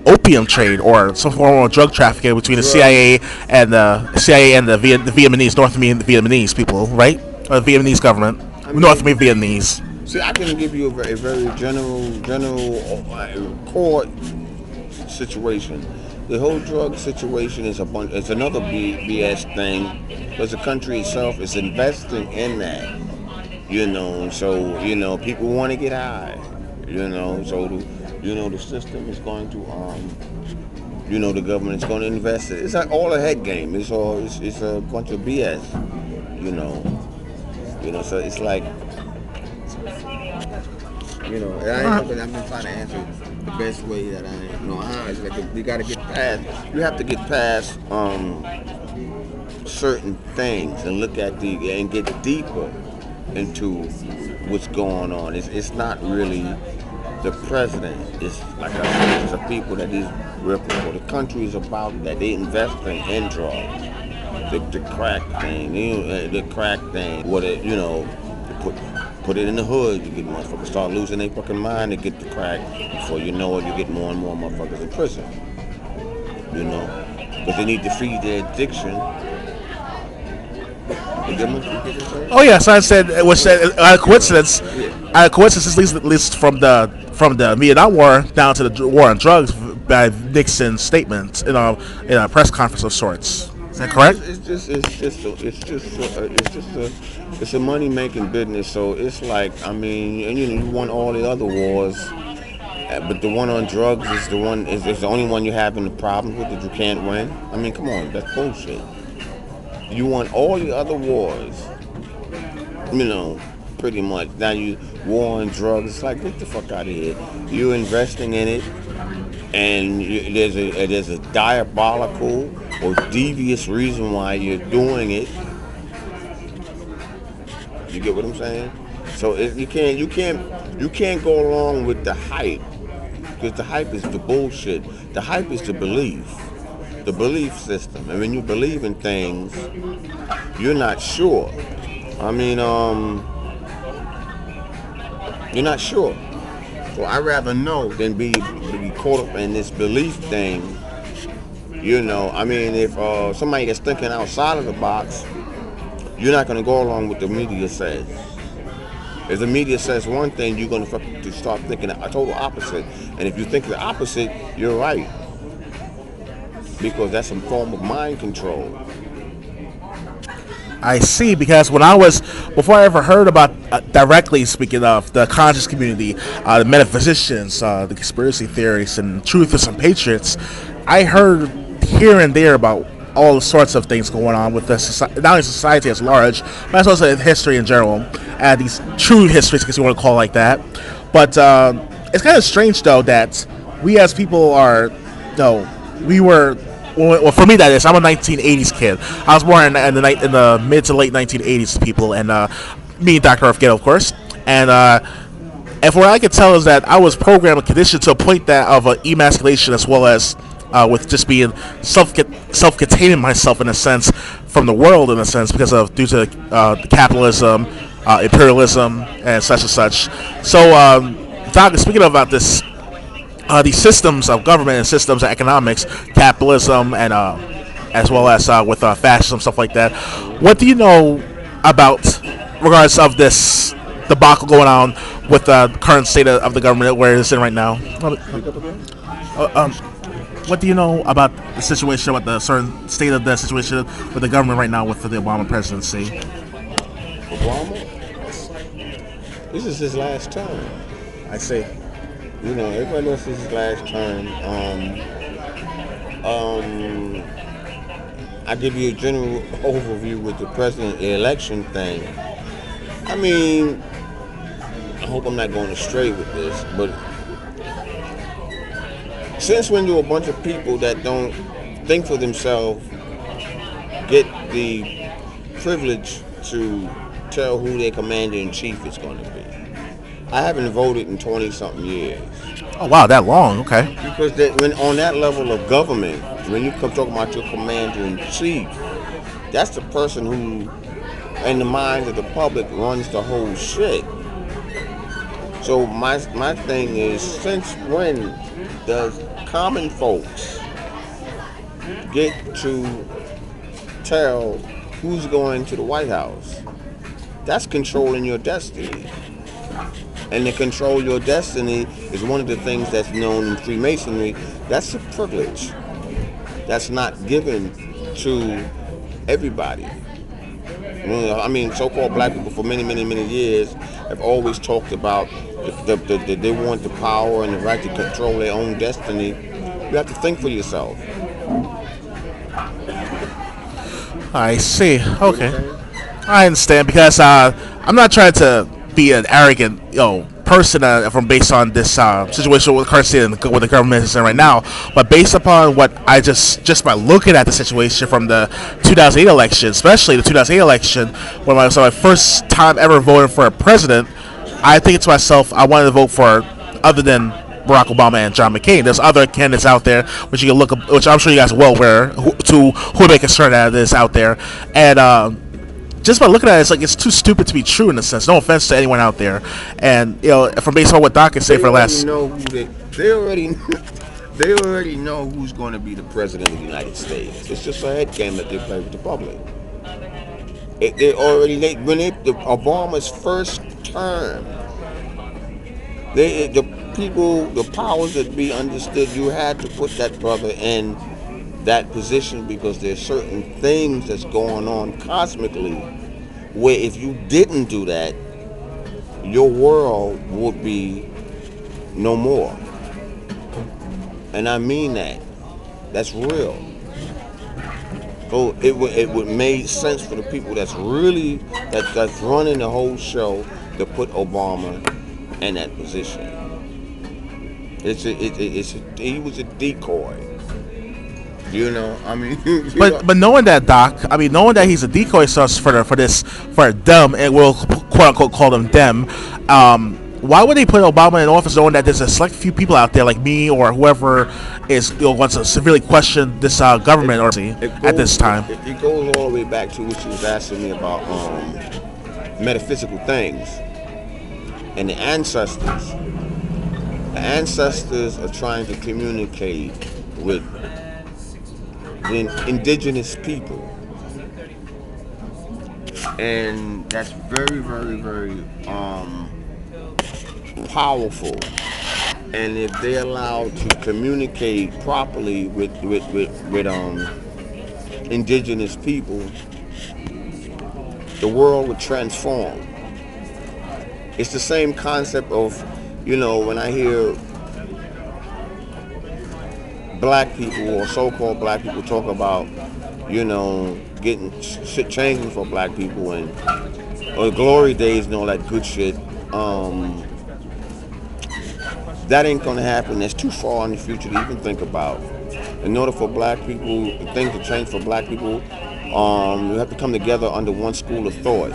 [SPEAKER 4] opium trade or some form of drug trafficking between the CIA and the Vietnamese, North Vietnamese people, right? Or the Vietnamese government, North Vietnamese.
[SPEAKER 3] See, I can give you a very general core situation. The whole drug situation is it's another BS thing, because the country itself is investing in that. So people want to get high. So the system is going to the government is going to invest it. It's like all a head game. It's a bunch of BS. So it's like. I've been trying to answer it the best way that I know how. It's like you got to get past. You have to get past certain things and look at and get deeper into what's going on. It's not really the president. It's like I said, it's the people that he's working for. The country is about that. They investing in drugs. The crack thing. The crack thing. Put it in the hood, you get motherfuckers start losing their fucking mind to get the crack. Before you know it, you get more and more motherfuckers in prison. Because they need to feed their addiction.
[SPEAKER 4] Oh yes, I said it was out of coincidence. Out of coincidence, at least from the Vietnam War down to the war on drugs by Nixon's statement in a press conference of sorts. Is that correct? It's
[SPEAKER 3] a money making business. So it's like, I mean, you won all the other wars, but the one on drugs is the only one you're having the problems with that you can't win. I mean, come on, that's bullshit. You won all the other wars, pretty much. Now you war on drugs. It's like, get the fuck out of here. You're investing in it, and there's a diabolical or devious reason why you're doing it. You get what I'm saying? So you can't go along with the hype because the hype is the bullshit. The hype is the belief system. And when you believe in things, you're not sure. I mean, you're not sure. So I'd rather know than be caught up in this belief thing. You know, I mean, if somebody that's thinking outside of the box, you're not going to go along with the media says. If the media says one thing, you're going to start thinking a total opposite. And if you think the opposite, you're right. Because that's some form of mind control.
[SPEAKER 4] I see, because before I ever heard about, directly speaking of the conscious community, the metaphysicians, the conspiracy theories, and truthers and patriots, I heard here and there about all sorts of things going on with the society, not only society as large, but as also history in general, and these true histories, because you want to call it like that. But it's kind of strange, though, that we as people are, we were. Well, for me, that is. I'm a 1980s kid. I was born in the mid to late 1980s, people, and me and Dr. Ghetto, of course. And from what I could tell is that I was programmed and conditioned to a point that of emasculation, as well as with just being self-containing myself in a sense from the world, in a sense, due to capitalism, imperialism, and such. So, Doc, speaking about this. These systems of government and systems of economics, capitalism, and as well as with fascism, stuff like that. What do you know about, regards of this debacle going on with the current state of the government where it's in right now? What do you know about the situation, about the certain state of the situation with the government right now with the Obama presidency?
[SPEAKER 3] Obama? This is his last term. I say. You know, everybody knows this is his last term. I give you a general overview with the president election thing. I mean, I hope I'm not going astray with this, but since when do a bunch of people that don't think for themselves get the privilege to tell who their commander-in-chief is going to be? I haven't voted in 20-something years.
[SPEAKER 4] Oh, wow, that long, okay.
[SPEAKER 3] Because when on that level of government, when you come talking about your commander-in-chief, that's the person who, in the minds of the public, runs the whole shit. So my thing is, since when does common folks get to tell who's going to the White House? That's controlling your destiny. And to control your destiny is one of the things that's known in Freemasonry. That's a privilege that's not given to everybody. I mean, so-called black people for many, many, many years have always talked about they want the power and the right to control their own destiny. You have to think for yourself.
[SPEAKER 4] I see. Okay. I understand, because I'm not trying to be an arrogant, person from based on this situation with current state and what the government is in right now, but based upon what I just by looking at the situation from the 2008 election, especially the 2008 election, when it was my first time ever voting for a president, I think to myself, I wanted to vote for, other than Barack Obama and John McCain. There's other candidates out there which you can look up, which I'm sure you guys are well aware who may concern that is out there, and just by looking at it, it's too stupid to be true in a sense. No offense to anyone out there, and from based on what Doc can say for the last.
[SPEAKER 3] They already know who's going to be the president of the United States. It's just a head game that they play with the public. Obama's first term, the powers that be understood you had to put that brother in that position because there's certain things that's going on cosmically where if you didn't do that, your world would be no more. And I mean that. That's real. So it would make sense for the people that's really that's running the whole show to put Obama in that position. He was a decoy. I mean,
[SPEAKER 4] but knowing that, Doc, knowing that he's a decoy source for them, and we'll quote unquote call them them, why would they put Obama in office knowing that there's a select few people out there like me or whoever wants to severely question this government at this time?
[SPEAKER 3] It goes all the way back to what you was asking me about metaphysical things and the ancestors. The ancestors are trying to communicate with the indigenous people, and that's very, very, very powerful. And if they're allowed to communicate properly with indigenous people, the world would transform. It's the same concept of, when I hear black people or so-called black people talk about, getting shit changing for black people or glory days and all that good shit. That ain't gonna happen. That's too far in the future to even think about. In order for black people, things to change for black people, you have to come together under one school of thought,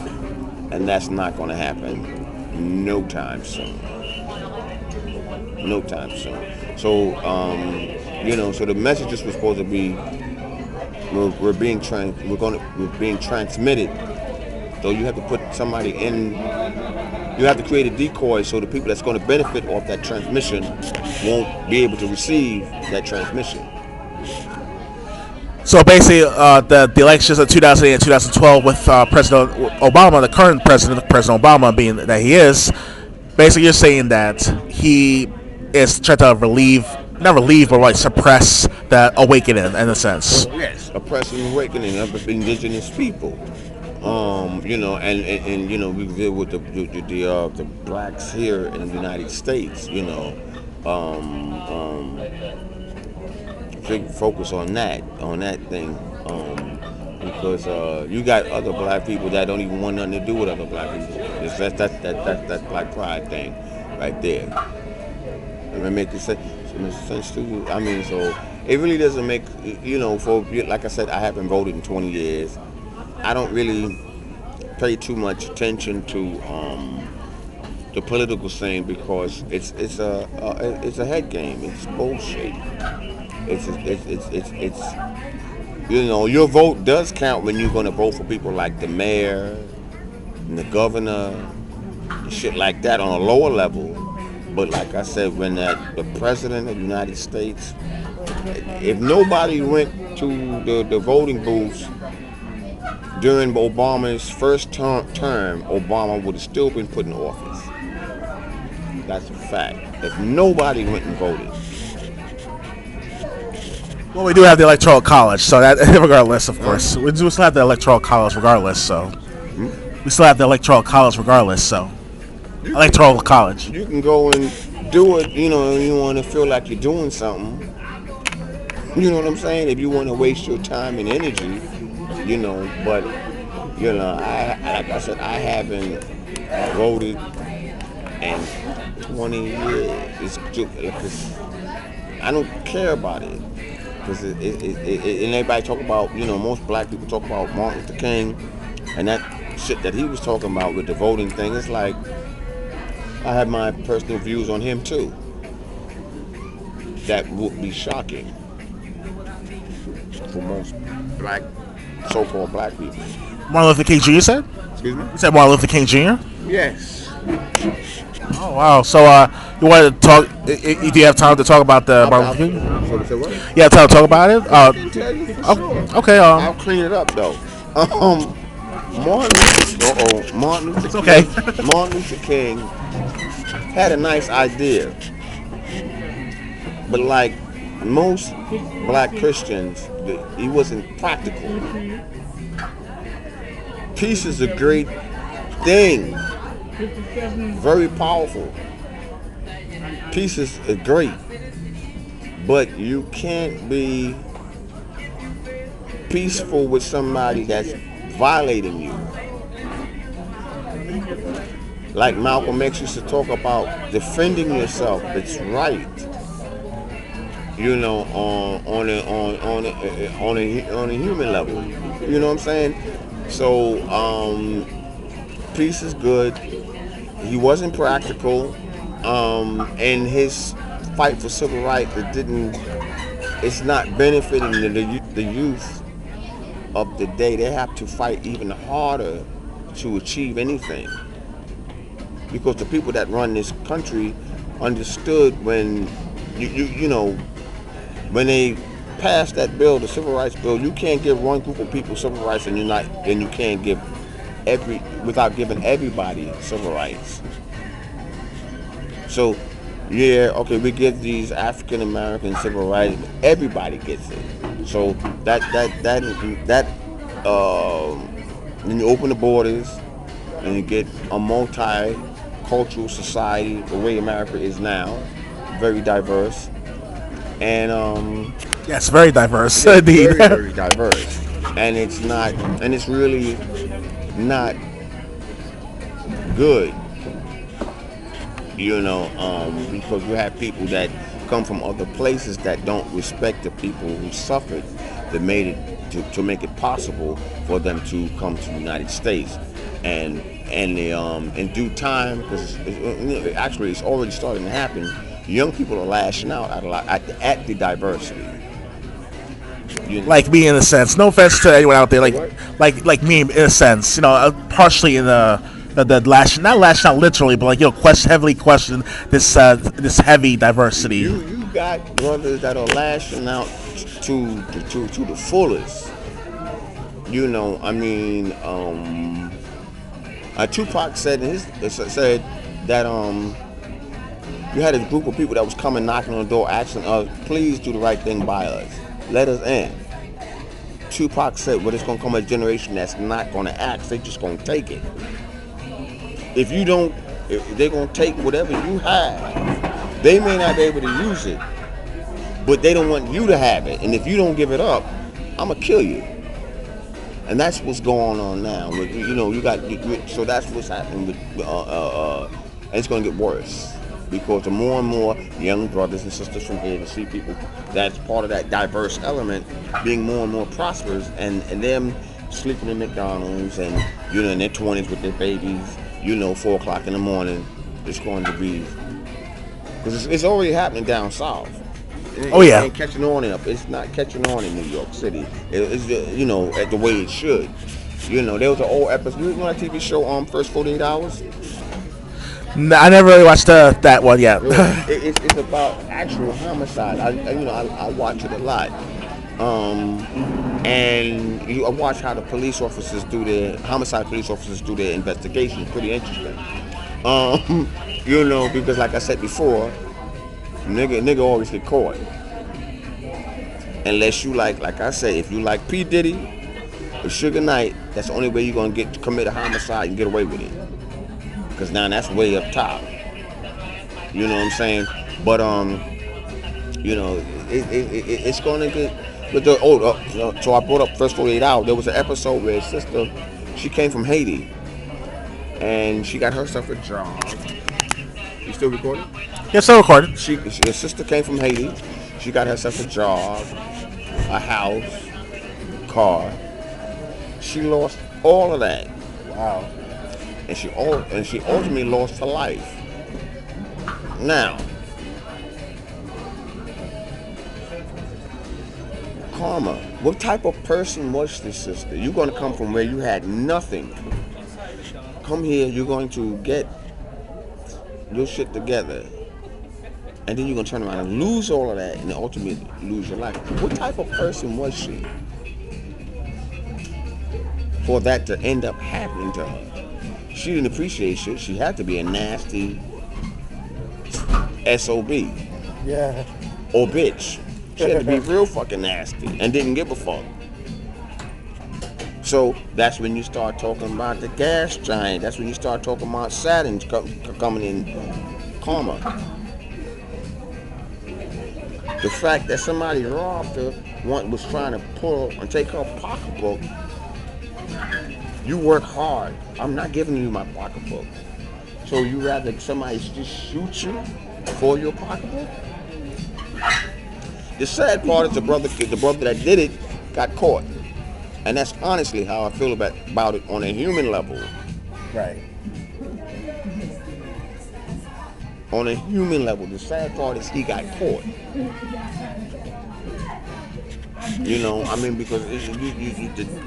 [SPEAKER 3] and that's not gonna happen no time soon. No time soon. So, so the messages were supposed to be, we're being transmitted. So you have to put somebody in. You have to create a decoy so the people that's going to benefit off that transmission won't be able to receive that transmission.
[SPEAKER 4] So basically, the elections of 2008 and 2012 with President Obama, the current President Obama being that he is, basically you're saying that he is trying to not relieve, but like suppress that awakening in a sense.
[SPEAKER 3] Yes, suppress an awakening of the indigenous people. And we deal with the blacks here in the United States. Big focus on that thing, because you got other black people that don't even want nothing to do with other black people. That black pride thing, right there. Does that make sense to you? I mean, so it really doesn't make, for, like I said, I haven't voted in 20 years. I don't really pay too much attention to the political scene because it's a head game. It's bullshit. It's your vote does count when you're going to vote for people like the mayor and the governor and shit like that on a lower level. But like I said, when the president of the United States, if nobody went to the voting booths during Obama's first term, Obama would have still been put in office. That's a fact. If nobody went and voted.
[SPEAKER 4] Well, we do have the Electoral College, so that regardless, of course. We do still have the Electoral College regardless, so. We still have the Electoral College regardless, so. Electoral College.
[SPEAKER 3] You can go and do it, you want to feel like you're doing something. You know what I'm saying? If you want to waste your time and energy, but, like I said, I haven't voted in 20 years. It's I don't care about it. Because and everybody talk about, most black people talk about Martin Luther King and that shit that he was talking about with the voting thing. It's like, I have my personal views on him too. That would be shocking for most so-called black people.
[SPEAKER 4] Martin Luther King Jr. said?
[SPEAKER 3] Excuse me?
[SPEAKER 4] You said Martin Luther King Jr.?
[SPEAKER 3] Yes.
[SPEAKER 4] Oh, wow. So, you want to talk, do you have time to talk about the Martin Luther King? Yeah, time to talk about it?
[SPEAKER 3] I can tell you for sure.
[SPEAKER 4] Okay.
[SPEAKER 3] I'll clean it up, though. Martin Luther King.
[SPEAKER 4] Okay.
[SPEAKER 3] Martin Luther King had a nice idea, but like most black Christians, he wasn't practical. Peace is a great thing, very powerful. Peace is great, but you can't be peaceful with somebody that's violating you. Like Malcolm X used to talk about defending yourself. It's right, on a human level. You know what I'm saying? So peace is good, He wasn't practical, and his fight for civil rights it's not benefiting the youth of the day. They have to fight even harder to achieve anything, because the people that run this country understood when you know when they passed that bill, the civil rights bill. You can't give one group of people civil rights and you can't give without giving everybody civil rights. So yeah, okay, we give these African American civil rights, but everybody gets it. So that when you open the borders and you get a multicultural society, the way America is now, very diverse, and
[SPEAKER 4] Yes, very diverse
[SPEAKER 3] yeah,
[SPEAKER 4] indeed.
[SPEAKER 3] very diverse, and it's really not good, because you have people that come from other places that don't respect the people who suffered, that made it to make it possible for them to come to the United States, and in due time, because actually it's already starting to happen. Young people are lashing out at the diversity.
[SPEAKER 4] Like me in a sense. No offense to anyone out there. Like me in a sense. Partially in the not lashing out literally, but heavily question this heavy diversity.
[SPEAKER 3] You got brothers that are lashing out to the fullest. Tupac said that you had a group of people that was coming knocking on the door asking us, please do the right thing by us. Let us in. Tupac said, well, there's going to come a generation that's not going to ask. They're just going to take it. If they're going to take whatever you have, they may not be able to use it, but they don't want you to have it. And if you don't give it up, I'm going to kill you. And that's what's going on now. So that's what's happening and it's going to get worse. Because the more and more young brothers and sisters from here to see people that's part of that diverse element being more and more prosperous, and them sleeping in McDonald's and in their 20s with their babies, 4 o'clock in the morning, it's going to be, because it's already happening down south. It ain't catching on up. It's not catching on in New York City. It's at the way it should. There was an old episode. You know that TV show First 48 Hours?
[SPEAKER 4] No, I never really watched that one yet.
[SPEAKER 3] It's about actual homicide. I watch it a lot, and I watch how the police officers homicide police officers do their investigation. Pretty interesting, because like I said before, nigga always get caught, unless you like I said, if you like P. Diddy or Suge Knight, that's the only way you're gonna commit a homicide and get away with it. Because now that's way up top. You know what I'm saying? But it's gonna get. But so I brought up First 48 Hours. There was an episode where his sister, she came from Haiti, and she got herself a job. You still recording?
[SPEAKER 4] Yes, still recording.
[SPEAKER 3] His sister came from Haiti. She got herself a job, a house, car. She lost all of that.
[SPEAKER 2] Wow.
[SPEAKER 3] And she ultimately lost her life. Now, karma. What type of person was this sister? You're going to come from where you had nothing. Come here, you're going to get your shit together. And then you're going to turn around and lose all of that and ultimately lose your life. What type of person was she for that to end up happening to her? She didn't appreciate shit. She had to be a nasty SOB.
[SPEAKER 2] Yeah.
[SPEAKER 3] Or bitch. She had to be real fucking nasty and didn't give a fuck. So that's when you start talking about the gas giant. That's when you start talking about Saturn coming in karma. The fact that somebody robbed her, was trying to pull and take her pocketbook. You work hard. I'm not giving you my pocketbook. So you rather somebody just shoot you for your pocketbook? The sad part is the brother that did it got caught. And that's honestly how I feel about it on a human level.
[SPEAKER 2] Right.
[SPEAKER 3] On a human level, the sad part is he got caught. You know, I mean, because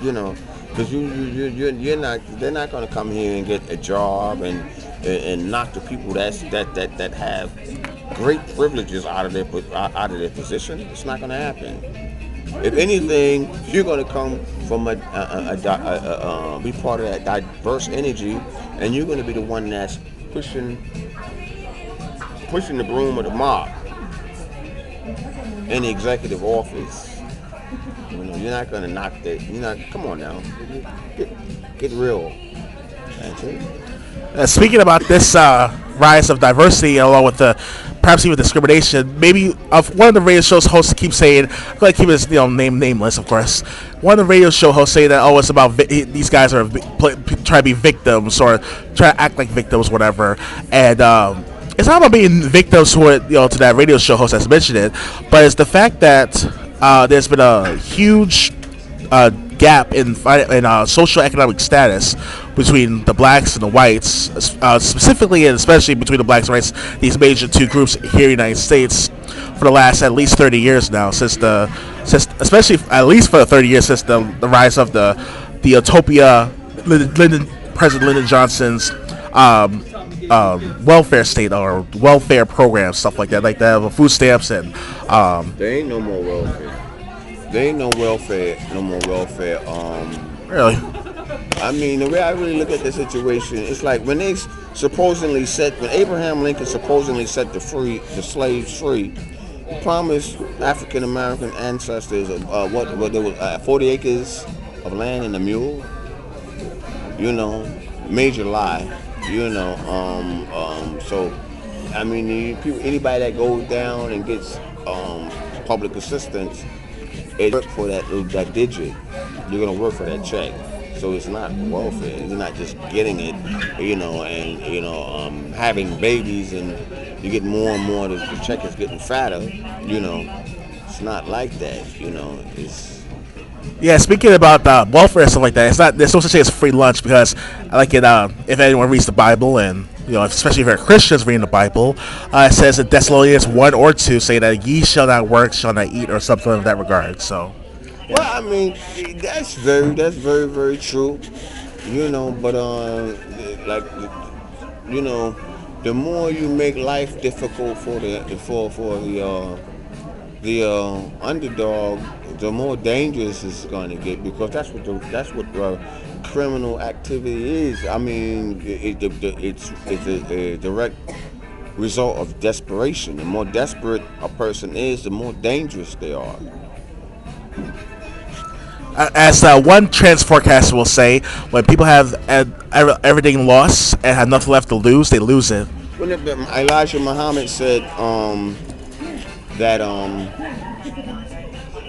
[SPEAKER 3] you know, because you're not, they're not going to come here and get a job and knock the people that have great privileges out of their position. It's not going to happen. If anything, you're going to come from be part of that diverse energy, and you're going to be the one that's pushing the broom of the mob in the executive office. You know, you're not going to knock that. You're not. Come on now, get real. That's it.
[SPEAKER 4] Speaking about this rise of diversity, along with the perhaps even discrimination, maybe one of the radio shows hosts keep saying, I'm going to keep his nameless, of course. One of the radio show hosts say that it's about these guys are trying to be victims or try to act like victims, whatever, and it's not about being victims to that radio show host that's mentioned it, but it's the fact that there's been a huge gap in social economic status between the blacks and the whites, specifically and especially between the blacks and whites, these major two groups here in the United States, for the last at least 30 years now, since especially at least for the 30 years since the rise of the Utopia, President Lyndon Johnson's welfare state or welfare programs, stuff like that, food stamps and
[SPEAKER 3] there ain't no more welfare. There ain't no more welfare.
[SPEAKER 4] Really?
[SPEAKER 3] I mean, the way I really look at the situation, it's like when Abraham Lincoln supposedly set the slaves free, he promised African American ancestors what there was 40 acres of land and a mule. You know, major lie. You know, so I mean, anybody that goes down and gets public assistance, it work for that digit. You're gonna work for that check. So it's not welfare. You're not just getting it, you know, and having babies and you get more and more. The check is getting fatter. You know, it's not like that. You know, it's.
[SPEAKER 4] Yeah, speaking about welfare and stuff like that, it's not. There's no such thing as free lunch because, like it, if anyone reads the Bible and especially if you're Christians reading the Bible, it says in Thessalonians 1 or 2 say that ye shall not work, shall not eat, or something of that regard. So.
[SPEAKER 3] Yeah. Well, I mean, that's very, very true. You know, but the more you make life difficult for the underdog, the more dangerous it's going to get, because that's what criminal activity is. I mean, it's a direct result of desperation. The more desperate a person is, the more dangerous they are.
[SPEAKER 4] As one trans forecaster will say, when people have everything lost and have nothing left to lose, they lose it.
[SPEAKER 3] When Elijah Muhammad said that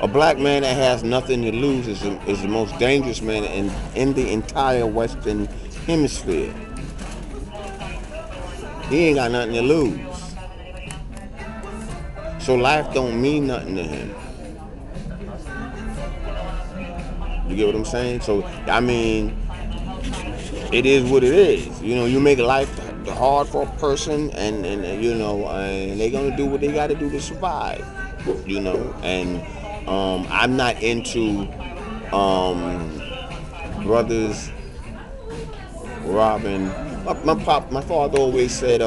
[SPEAKER 3] a black man that has nothing to lose is the most dangerous man in the entire Western Hemisphere. He ain't got nothing to lose. So life don't mean nothing to him. You get what I'm saying? So, I mean, it is what it is. You know, you make life hard for a person, and they're gonna do what they got to do to survive. You know, and I'm not into brothers robbing. My father always said,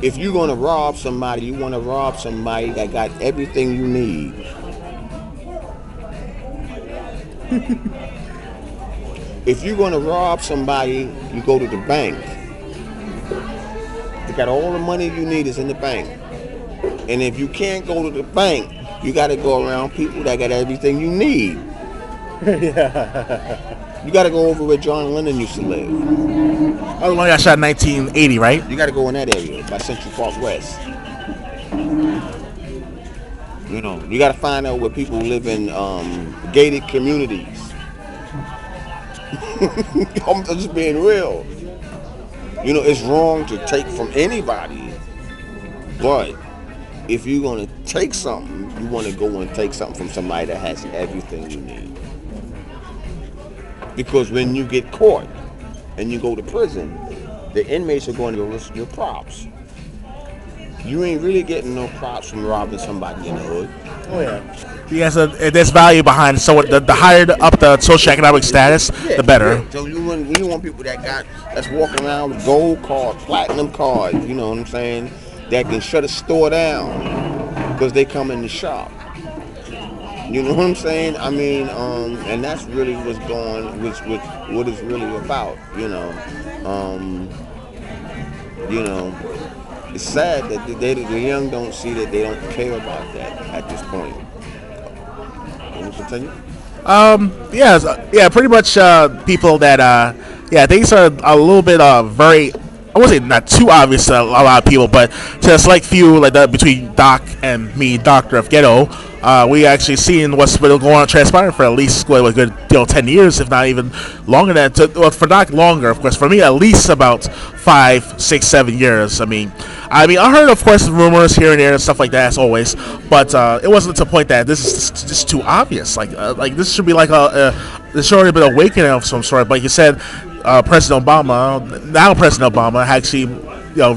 [SPEAKER 3] if you're gonna rob somebody, you want to rob somebody that got everything you need. If you're going to rob somebody, you go to the bank. You got all the money you need is in the bank. And if you can't go to the bank, you got to go around people that got everything you need. You got to go over where John Lennon used to live.
[SPEAKER 4] Oh, the one got shot in 1980, right?
[SPEAKER 3] You got to go in that area by Central Park West. You know, you got to find out where people live in gated communities. I'm just being real. You know, it's wrong to take from anybody, but if you're going to take something, you want to go and take something from somebody that has everything you need. Because when you get caught and you go to prison, the inmates are going to risk your props. You ain't really getting no props from robbing somebody in the hood.
[SPEAKER 4] Oh yeah. Because there's value behind someone. The higher up the socioeconomic status, the better.
[SPEAKER 3] Yeah. So you want people that's walking around with gold cards, platinum cards. You know what I'm saying? That can shut a store down because they come in the shop. You know what I'm saying? I mean, and that's really what's going, what it's really about. It's sad that the young don't see that they don't care about that at this point. Can you continue?
[SPEAKER 4] Yeah, pretty much people that things are a little bit very, I won't say not too obvious to a lot of people, but to a select few, like that between Doc and me, Doctor of Ghetto, we actually seen what's been going on transpiring for at least a good 10 years, if not even longer than that. Well, for Doc longer, of course. For me, at least about 5, 6, 7 years. I mean, I heard, of course, rumors here and there and stuff like that, as always. But it wasn't to the point that this is just too obvious. Like this should be like there's already been an awakening of some sort. Like you said, President Obama actually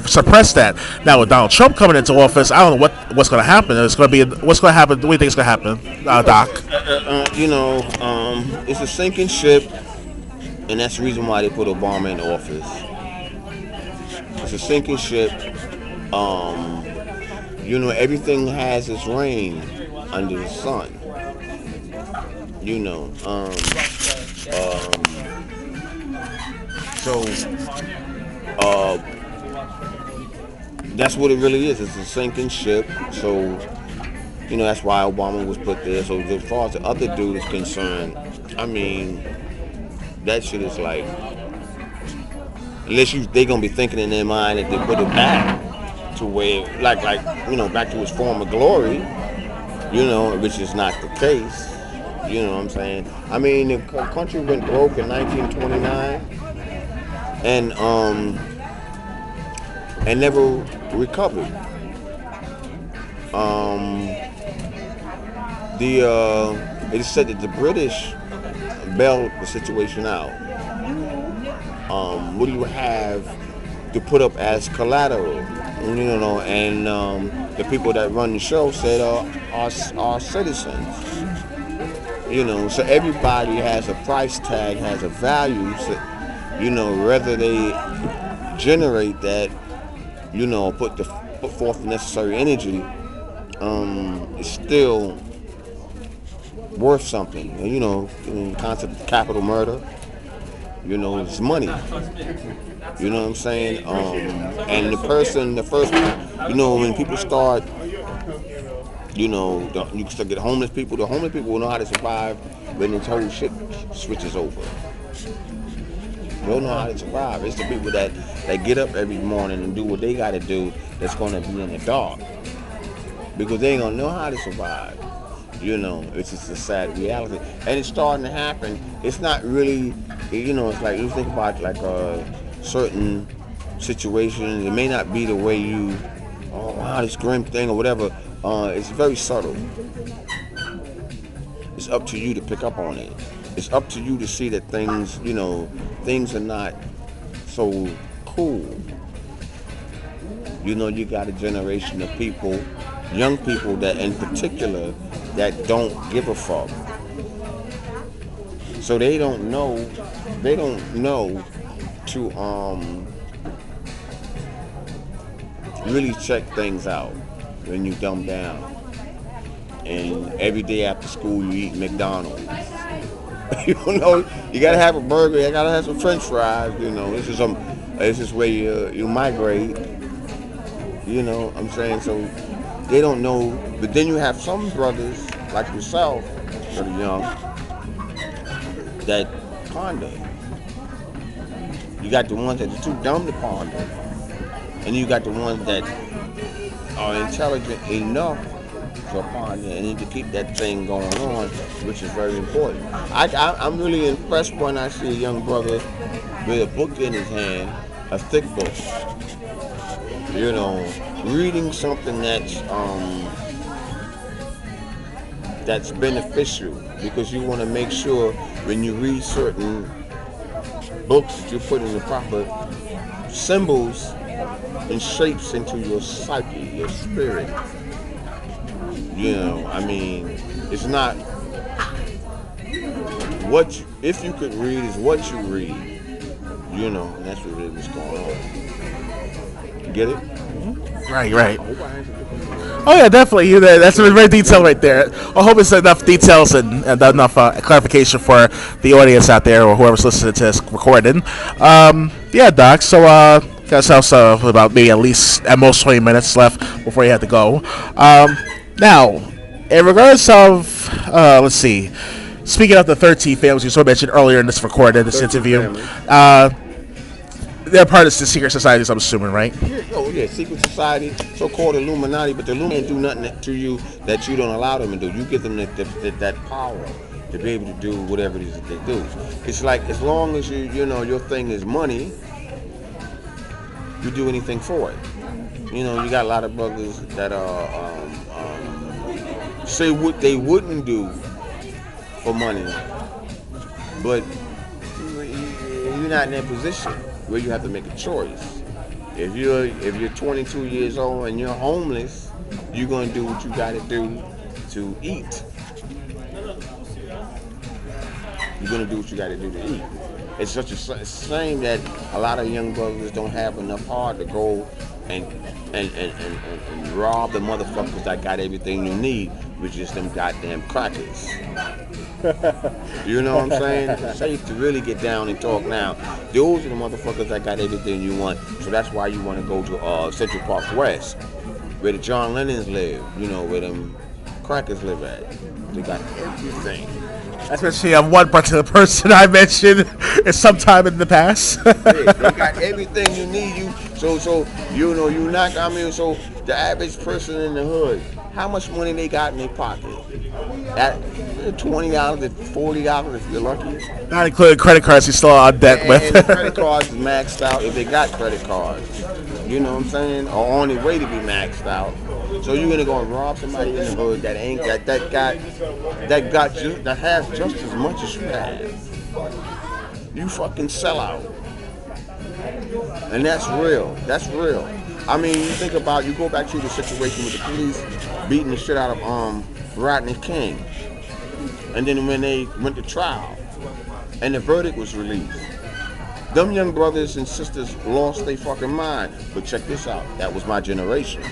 [SPEAKER 4] suppress that. Now with Donald Trump coming into office, I don't know what's going to happen. What's going to happen? What do you think is going to happen, Doc?
[SPEAKER 3] It's a sinking ship, and that's the reason why they put Obama in office. It's a sinking ship. Everything has its reign under the sun. That's what it really is. It's a sinking ship. So, that's why Obama was put there. So as far as the other dude is concerned, that shit is like, unless they gonna be thinking in their mind that they put it back to where, back to its former glory, which is not the case. You know what I'm saying? The country went broke in 1929, and never recovered. It is said that the British bailed the situation out. What do you have to put up as collateral? And the people that run the show said are citizens. So everybody has a price tag, has a value. So, whether they generate that, put forth the necessary energy, it's still worth something. In the concept of capital murder, it's money. You know what I'm saying? And the first, when people start, you can start get homeless people. The homeless people will know how to survive when this whole shit switches over. They'll know how to survive. It's the people that get up every morning and do what they got to do that's going to be in the dark. Because they ain't going to know how to survive. It's just a sad reality. And it's starting to happen. It's not really, it's like you think about like a certain situation. It may not be the way you, oh wow, this grim thing or whatever. It's very subtle. It's up to you to pick up on it. It's up to you to see that things, things are not so cool. You got a generation of people, young people that in particular, that don't give a fuck. So they don't know to really check things out when you dumb down. And every day after school you eat McDonald's. You gotta have a burger, you gotta have some French fries, this is where you migrate. I'm saying, so they don't know. But then you have some brothers like yourself that are young that ponder. You got the ones that are too dumb to ponder, and you got the ones that are intelligent enough to ponder and to keep that thing going on, which is very important. I'm really impressed when I see a young brother with a book in his hand, a thick book, reading something that's beneficial, because you want to make sure when you read certain books that you put in the proper symbols and shapes into your psyche, your spirit. You know, I mean, it's not what if you could read is what you read. You know, and that's what really was going on. Get it?
[SPEAKER 4] Right, right. Oh yeah, definitely. That's very detailed right there. I hope it's enough details and enough clarification for the audience out there or whoever's listening to this recording. Yeah, Doc. So guys, also about maybe at most 20 minutes left before you have to go. Now, in regards of let's see. Speaking of the 13 families you sort of mentioned earlier in this this interview, they're part of the secret societies, I'm assuming, right?
[SPEAKER 3] Yeah, oh yeah, secret society, so-called Illuminati, but the Illuminati do nothing to you that you don't allow them to do. You give them that power to be able to do whatever it is that they do. It's like as long as you know your thing is money, you do anything for it. You know, you got a lot of brothers that say what they wouldn't do for money, but you're not in that position where you have to make a choice. If you're 22 years old and you're homeless, you're gonna do what you got to do to eat. You're gonna do what you got to do to eat. It's such a shame that a lot of young brothers don't have enough heart to go and rob the motherfuckers that got everything you need, which is them goddamn crackers. You know what I'm saying? It's safe to really get down and talk now. Those are the motherfuckers that got everything you want. So that's why you want to go to Central Park West, where the John Lennons live, you know, where them crackers live at. They got everything.
[SPEAKER 4] Especially one particular person I mentioned sometime in the past.
[SPEAKER 3] Yeah, they got everything you need. So you know, you not. I mean, so the average person in the hood, how much money they got in their pocket? At $20 to $40 if you're lucky.
[SPEAKER 4] Not including credit cards he's still on debt with.
[SPEAKER 3] And the credit cards is maxed out if they got credit cards. You know what I'm saying? Or on their way to be maxed out. So you're gonna go and rob somebody in the hood that ain't got that has just as much as you have. You fucking sell out. And that's real. That's real. I mean, you think about, you go back to the situation with the police beating the shit out of Rodney King. And then when they went to trial and the verdict was released, them young brothers and sisters lost their fucking mind. But check this out, that was my generation.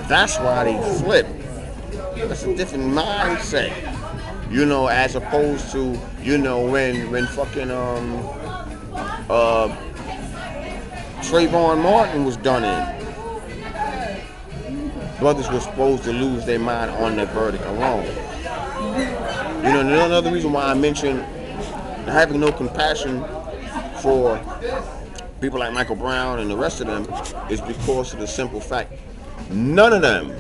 [SPEAKER 3] That's why they flip. That's a different mindset. You know, as opposed to, you know, when fucking Trayvon Martin was done in. Brothers were supposed to lose their mind on that verdict alone. You know, another reason why I mentioned having no compassion for people like Michael Brown and the rest of them is because of the simple fact, none of them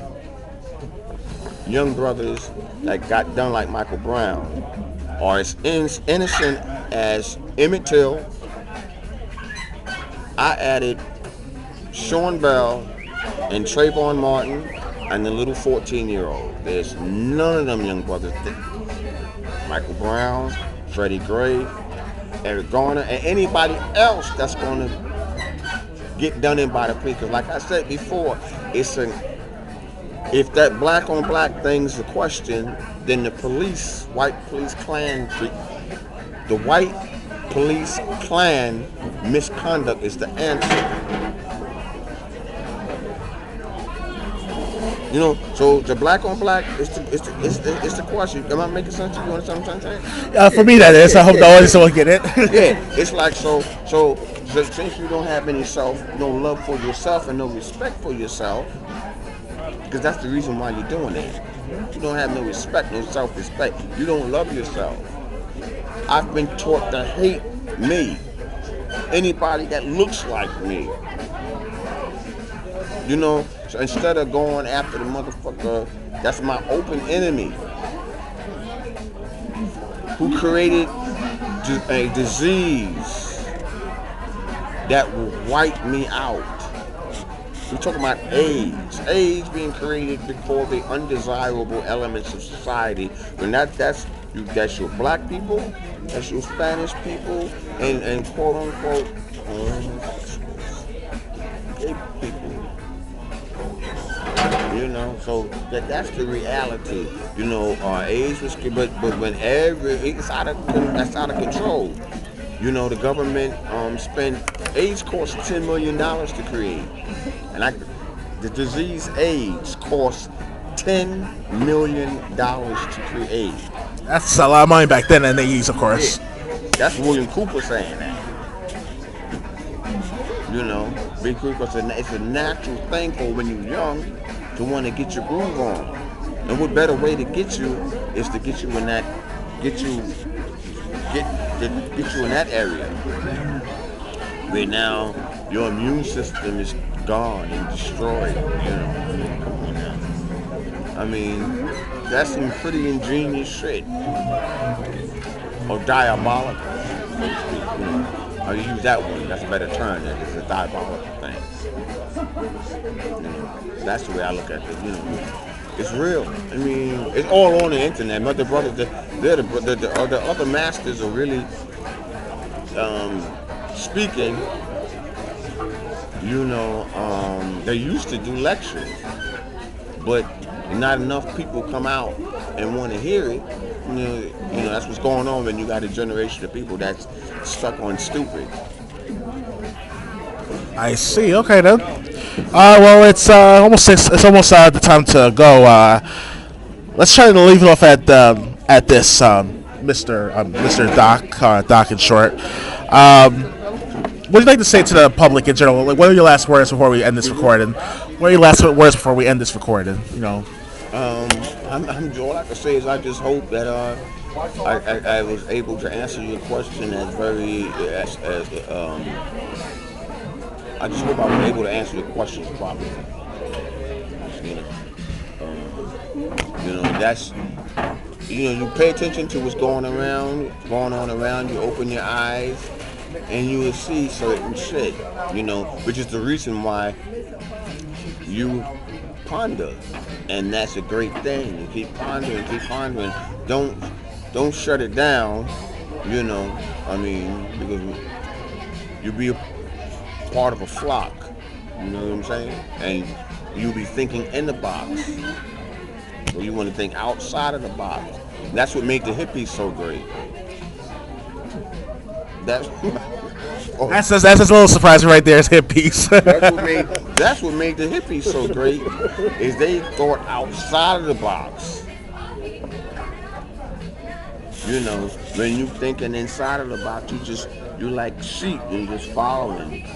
[SPEAKER 3] young brothers that got done like Michael Brown are as innocent as Emmett Till. I added Sean Bell and Trayvon Martin and the little 14-year-old. There's none of them young brothers. Michael Brown, Freddie Gray, Eric Garner, and anybody else that's going to get done in by the police. Because like I said before, if that black on black thing's the question, then the police, white police clan, the white police clan misconduct is the answer. You know, so the black on black is the question. Am I making sense to you? Understand what I'm saying?
[SPEAKER 4] For me, that is. I hope the audience will get it.
[SPEAKER 3] Yeah, it's like so since you don't have no love for yourself and no respect for yourself, because that's the reason why you're doing it. You don't have no respect, no self-respect. You don't love yourself. I've been taught to hate me. Anybody that looks like me. You know, so instead of going after the motherfucker that's my open enemy, who created a disease that will wipe me out, We're talking about AIDS. AIDS being created because the undesirable elements of society. And that's your black people, that's your Spanish people, and quote unquote gay people. You know, so that's the reality. You know, AIDS was, but when that's out of control. You know, the government spent, AIDS cost $10 million to create, and the disease AIDS cost $10 million to create.
[SPEAKER 4] That's a lot of money back then in the 80s, of course.
[SPEAKER 3] Yeah. That's William Cooper saying that. You know, because it's a natural thing for when you're young to want to get your groove on. And what better way to get you is to get you in that area. Where now your immune system is gone and destroyed. You know, come on now. I mean, that's some pretty ingenious shit, or diabolical, so to speak. You know, I'll use that one. That's a better term. It's a diabolical thing. You know, that's the way I look at it. You know, it's real. I mean, it's all on the internet. My other brothers, the other masters are really speaking. You know, they used to do lectures, but not enough people come out and want to hear it. You know that's what's going on when you got a generation of people that's stuck on stupid.
[SPEAKER 4] I see. Okay then. Well, it's almost it's almost the time to go. Let's try to leave it off at this, Mr. Doc in short. What would you like to say to the public in general? Like, what are your last words before we end this recording? What are your last words before we end this recording? You know.
[SPEAKER 3] All I can say is I just hope that I was able to answer your question I just hope I was able to answer your questions properly. You know, that's, you know, you pay attention to what's going on around you, open your eyes, and you will see certain shit, you know, which is the reason why you ponder. And that's a great thing. You keep pondering. Don't shut it down, you know, I mean, because you'll be a part of a flock, you know what I'm saying? And you'll be thinking in the box. Or you want to think outside of the box. And that's what made the hippies so great. That's
[SPEAKER 4] a little surprising right there. It's hippies.
[SPEAKER 3] that's what made the hippies so great. Is they thought outside of the box. You know, when you thinking inside of the box, you like sheep. You just following.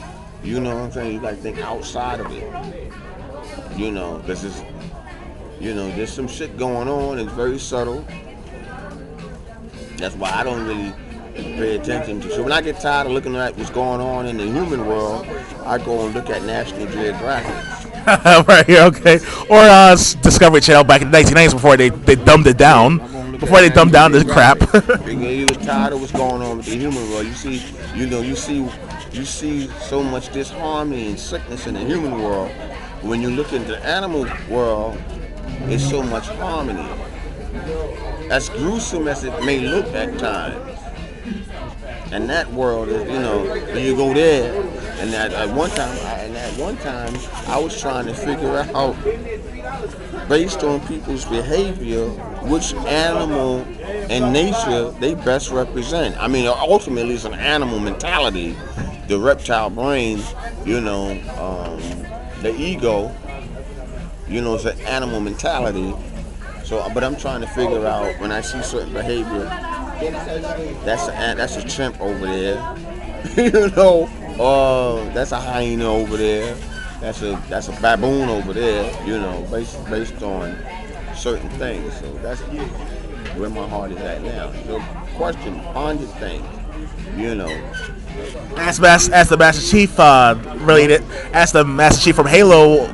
[SPEAKER 3] You know what I'm saying? You got to think outside of it. You know, because it's, you know, there's some shit going on. It's very subtle. That's why I don't really pay attention to. So when I get tired of looking at what's going on in the human world, I go and look at National Geographic.
[SPEAKER 4] Right, okay. Or Discovery Channel back in the 1990s before they dumbed it down. Before they dumbed down this crap.
[SPEAKER 3] You get tired of what's going on with the human world. You see so much disharmony and sickness in the human world. When you look into the animal world, it's so much harmony. As gruesome as it may look at times. And that world is, you know, you go there, and at one time, I was trying to figure out, based on people's behavior, which animal and nature they best represent. I mean, ultimately, it's an animal mentality, the reptile brain, you know, the ego, you know, it's an animal mentality. So, but I'm trying to figure out when I see certain behavior. That's a chimp over there. You know, that's a hyena over there. That's a baboon over there. You know, based on certain things. So that's where my heart is at now. So, question, ponder things. You know.
[SPEAKER 4] As the Master Chief related, as the Master Chief from Halo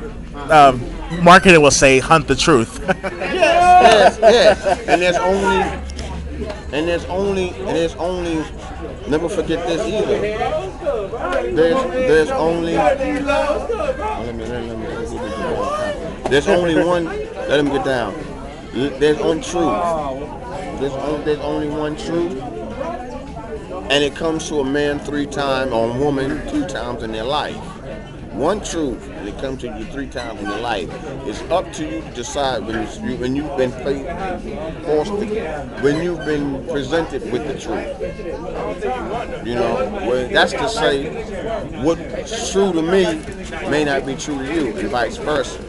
[SPEAKER 4] marketing will say, hunt the truth.
[SPEAKER 3] Yes. And there's only, never forget this either. There's only let me get down. There's only one. Let him get down. There's one truth. There's only one truth, and it comes to a man 3 times or a woman 2 times in their life. One truth, and it comes to you 3 times in your life. It's up to you to decide when you've been when you've been presented with the truth. You know, well, that's to say, what's true to me may not be true to you, and vice versa.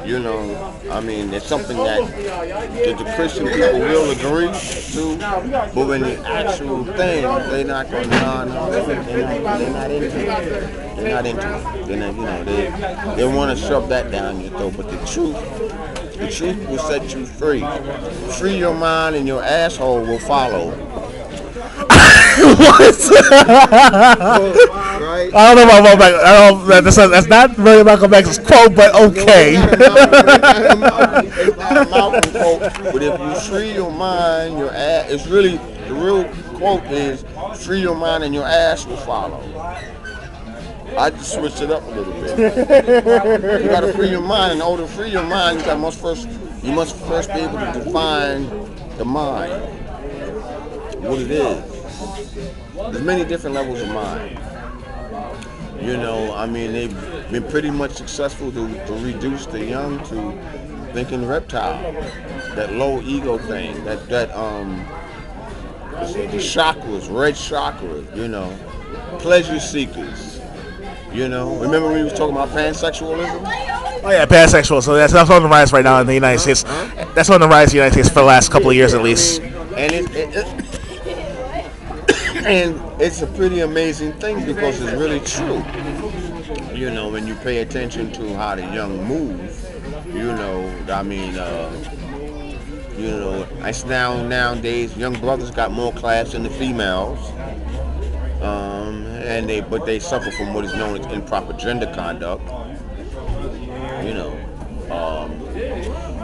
[SPEAKER 3] You know, I mean, it's something that the Christian people will agree to, but when the actual thing, they're not going to, they're not into it. They're not into it. They're not, you know, they want to shove that down your throat, but the truth will set you free. Free your mind and your asshole will follow.
[SPEAKER 4] What?
[SPEAKER 3] Right?
[SPEAKER 4] I don't know about Malcolm X. I don't. That's not really Malcolm X's quote, but okay.
[SPEAKER 3] It's not a Malcolm quote, but if you free your mind, your ass. It's really the real quote is free your mind and your ass will follow. I just switched it up a little bit. You gotta free your mind. In order to free your mind, you must first be able to define the mind, what it is. There's many different levels of mind. You know, I mean, they've been pretty much successful to reduce the young to thinking reptile, that low ego thing, the chakras, red chakras, you know, pleasure seekers. You know, remember when we was talking about pansexualism?
[SPEAKER 4] Oh yeah, pansexual. So that's on the rise right now in the United States. That's on the rise in the United States for the last couple of years at least.
[SPEAKER 3] And it's a pretty amazing thing because it's really true. You know, when you pay attention to how the young move, you know, I mean, you know, it's nowadays young brothers got more class than the females, but they suffer from what is known as improper gender conduct. You know.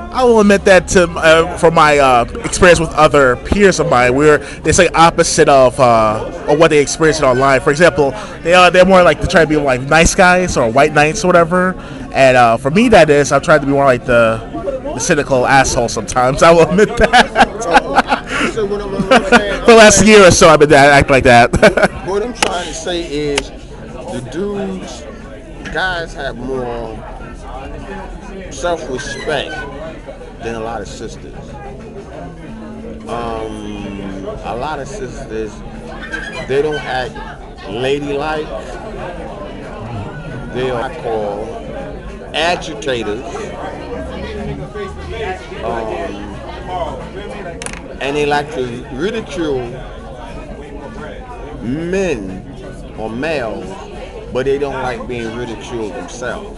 [SPEAKER 4] I will admit that from my experience with other peers of mine, it's like opposite of what they experience online. For example, they're more like to try to be like nice guys or white knights or whatever, and for me that is I'm trying to be more like the cynical asshole sometimes. I will admit that.
[SPEAKER 3] So what I'm saying,
[SPEAKER 4] for the last year or so, I've been acting like that.
[SPEAKER 3] What I'm trying to say is guys have more self-respect than a lot of sisters. A lot of sisters, they don't act ladylike. They are called agitators. And they like to ridicule men or males, but they don't like being ridiculed themselves.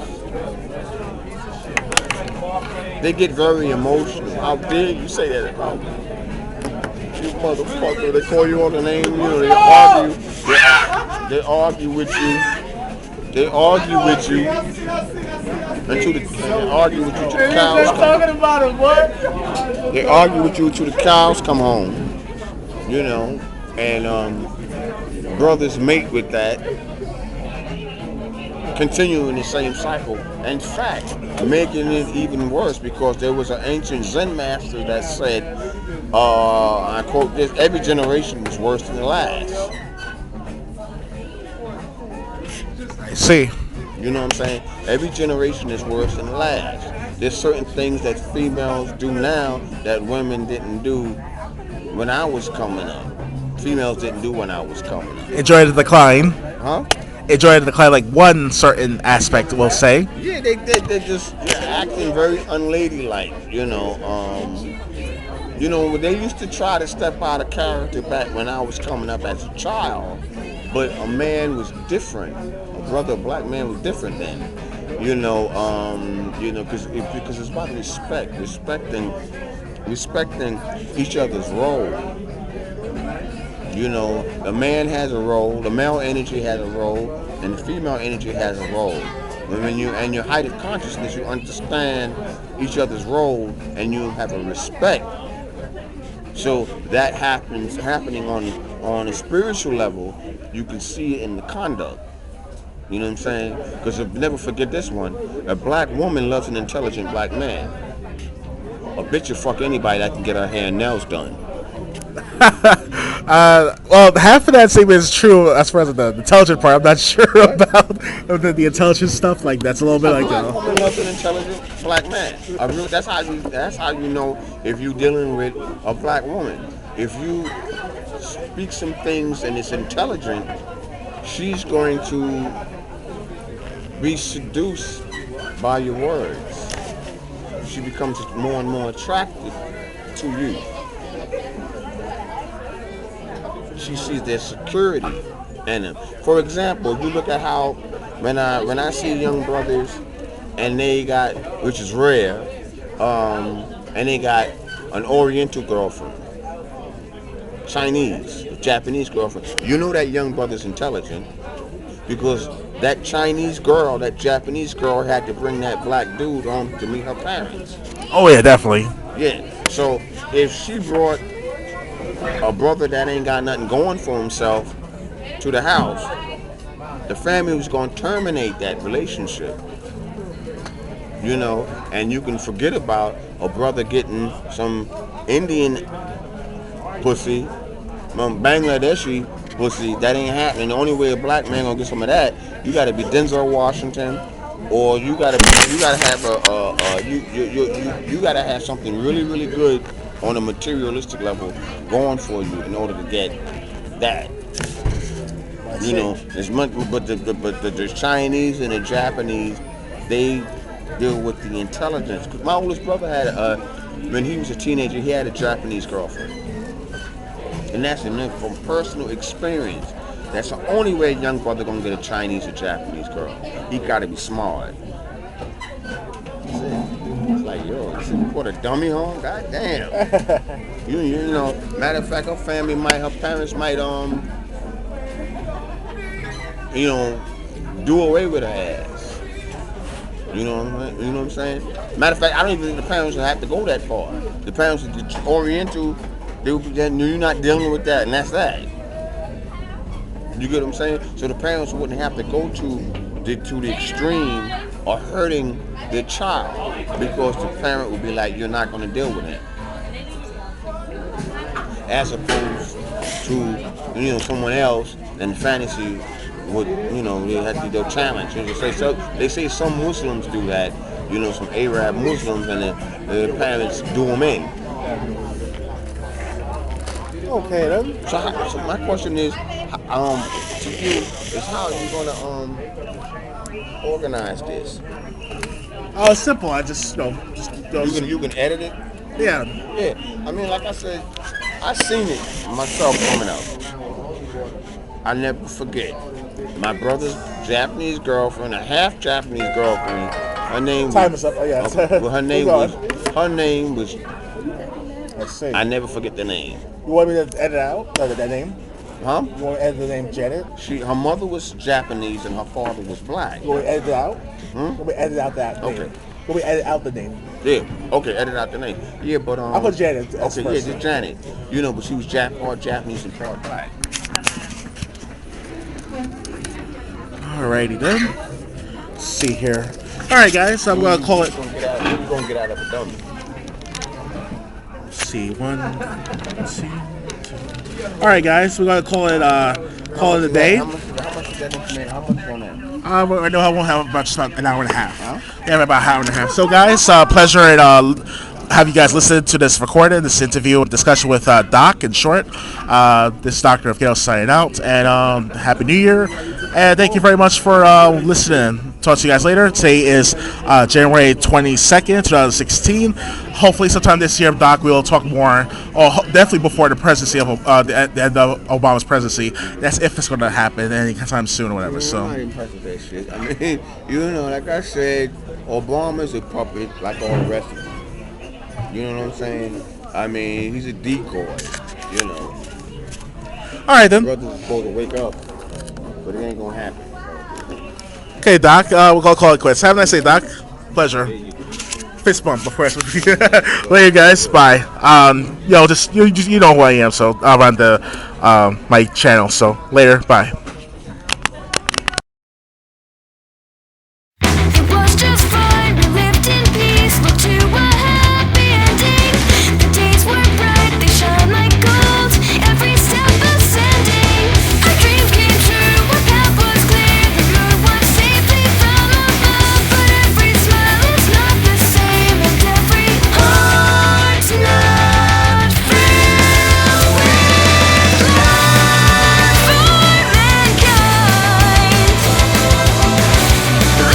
[SPEAKER 3] They get very emotional. How dare you say that about me? You motherfucker. They call you on the name, you know, they argue. They argue with you. They argue with you until the cows come home. They argue with you until the cows come home. You know, and brothers mate with that. Continuing the same cycle. In fact, making it even worse because there was an ancient Zen master that said, I quote this, every generation is worse than the last.
[SPEAKER 4] I see.
[SPEAKER 3] You know what I'm saying? Every generation is worse than the last. There's certain things that females do now that women didn't do when I was coming up. Females didn't do when I was coming up.
[SPEAKER 4] Enjoy the decline.
[SPEAKER 3] Huh?
[SPEAKER 4] Enjoy the decline, like one certain aspect, we'll say.
[SPEAKER 3] Yeah, they're just acting very unladylike, you know. You know, they used to try to step out of character back when I was coming up as a child, but a man was different. A black man was different then. You know, because it's about respecting each other's role. You know, the man has a role, the male energy has a role, and the female energy has a role. When your height of consciousness, you understand each other's role, and you have a respect. So that happening on a spiritual level, you can see it in the conduct. You know what I'm saying? Because never forget this one. A black woman loves an intelligent black man. A bitch will fuck anybody that can get her hair and nails done.
[SPEAKER 4] Well, half of that statement is true as far as the intelligent part. I'm not sure about the intelligent stuff. Like that's a little bit like
[SPEAKER 3] Black woman loves an intelligent black man. That's how you know if you're dealing with a black woman. If you speak some things and it's intelligent, she's going to be seduced by your words. She becomes more and more attracted to you. She sees their security in them. For example, you look at how when I see young brothers and they got, which is rare, and they got an Oriental girlfriend, Chinese, Japanese girlfriend. You know that young brother's intelligent because that Chinese girl, that Japanese girl had to bring that black dude on to meet her parents.
[SPEAKER 4] Oh yeah, definitely.
[SPEAKER 3] Yeah. So if she brought a brother that ain't got nothing going for himself to the house, the family was going to terminate that relationship. You know, and you can forget about a brother getting some Indian pussy, Bangladeshi pussy. That ain't happening. The only way a black man gonna get some of that, you got to be Denzel Washington, or you got to have you got to have something really really good on a materialistic level going for you in order to get that. You know, it's much, but the Chinese and the Japanese, they deal with the intelligence. Cause my oldest brother had when he was a teenager, he had a Japanese girlfriend, and that's from personal experience. That's the only way a young brother gonna get a Chinese or Japanese girl. He gotta be smart. It's like, yo, you put a dummy on? God damn. you know, matter of fact, her parents might you know, do away with her ass. You know what I'm saying? Matter of fact, I don't even think the parents will have to go that far. The parents are Oriental, you're not dealing with that, and that's that. You get what I'm saying? So the parents wouldn't have to go to the extreme of hurting their child because the parent would be like, you're not going to deal with it. As opposed to, you know, someone else and fantasy would, you know, they had to do their challenge. They say some Muslims do that, you know, some Arab Muslims, and the parents do them in.
[SPEAKER 2] Okay then.
[SPEAKER 3] So my question is, to you, is how are you gonna organize this?
[SPEAKER 4] Oh, it's simple. I just
[SPEAKER 3] You can edit it.
[SPEAKER 4] Yeah.
[SPEAKER 3] Yeah. I mean, like I said, I seen it myself coming out. I never forget. My brother's Japanese girlfriend, a half Japanese girlfriend. Her name.
[SPEAKER 2] Time is up. Oh yeah.
[SPEAKER 3] Well, her name was.
[SPEAKER 2] Let's see.
[SPEAKER 3] I never forget the name.
[SPEAKER 2] You want me to edit out that name?
[SPEAKER 3] Huh?
[SPEAKER 2] You want to edit the name Janet?
[SPEAKER 3] Her mother was Japanese and her father was black.
[SPEAKER 2] You want me to edit it out? You want me to edit out that name?
[SPEAKER 3] Okay.
[SPEAKER 2] You want me to edit out the name?
[SPEAKER 3] Yeah. Okay. Edit out the name. Yeah, but
[SPEAKER 2] I'll put Janet.
[SPEAKER 3] Okay. Yeah, just Janet. You know, but she was part Japanese and part black.
[SPEAKER 4] Alrighty then. Let's see here. Alright guys, so I'm gonna call it.
[SPEAKER 3] You're gonna get out of a dummy.
[SPEAKER 4] Let's see, 1, 2, 2. Alright guys, we're gonna call it a day.
[SPEAKER 3] How much is that information? How much on that?
[SPEAKER 4] I know I won't have about just about an hour and a half. Yeah, about an hour and a half. So guys, pleasure and have you guys listen to this recording, this interview and discussion with Doc in short. This is Dr. Gale signing out, and Happy New Year. And thank you very much for listening. Talk to you guys later. Today is January 22nd, 2016. Hopefully sometime this year, Doc, we'll talk more, or definitely before the presidency of the end of Obama's presidency. That's if it's going to happen anytime soon or whatever. So
[SPEAKER 3] I'm not impressed with that shit. I mean, you know, like I said, Obama's a puppet like all the rest of them. You know what I'm saying? I mean, he's a decoy, you know.
[SPEAKER 4] All right, then.
[SPEAKER 3] Brothers are supposed to wake up, but it ain't going to happen.
[SPEAKER 4] Okay, Doc, we're going to call it quits. Have a nice day, Doc. Pleasure. Fist bump before I later, guys. Bye. Just you know who I am, so I'll run my channel. So later, bye.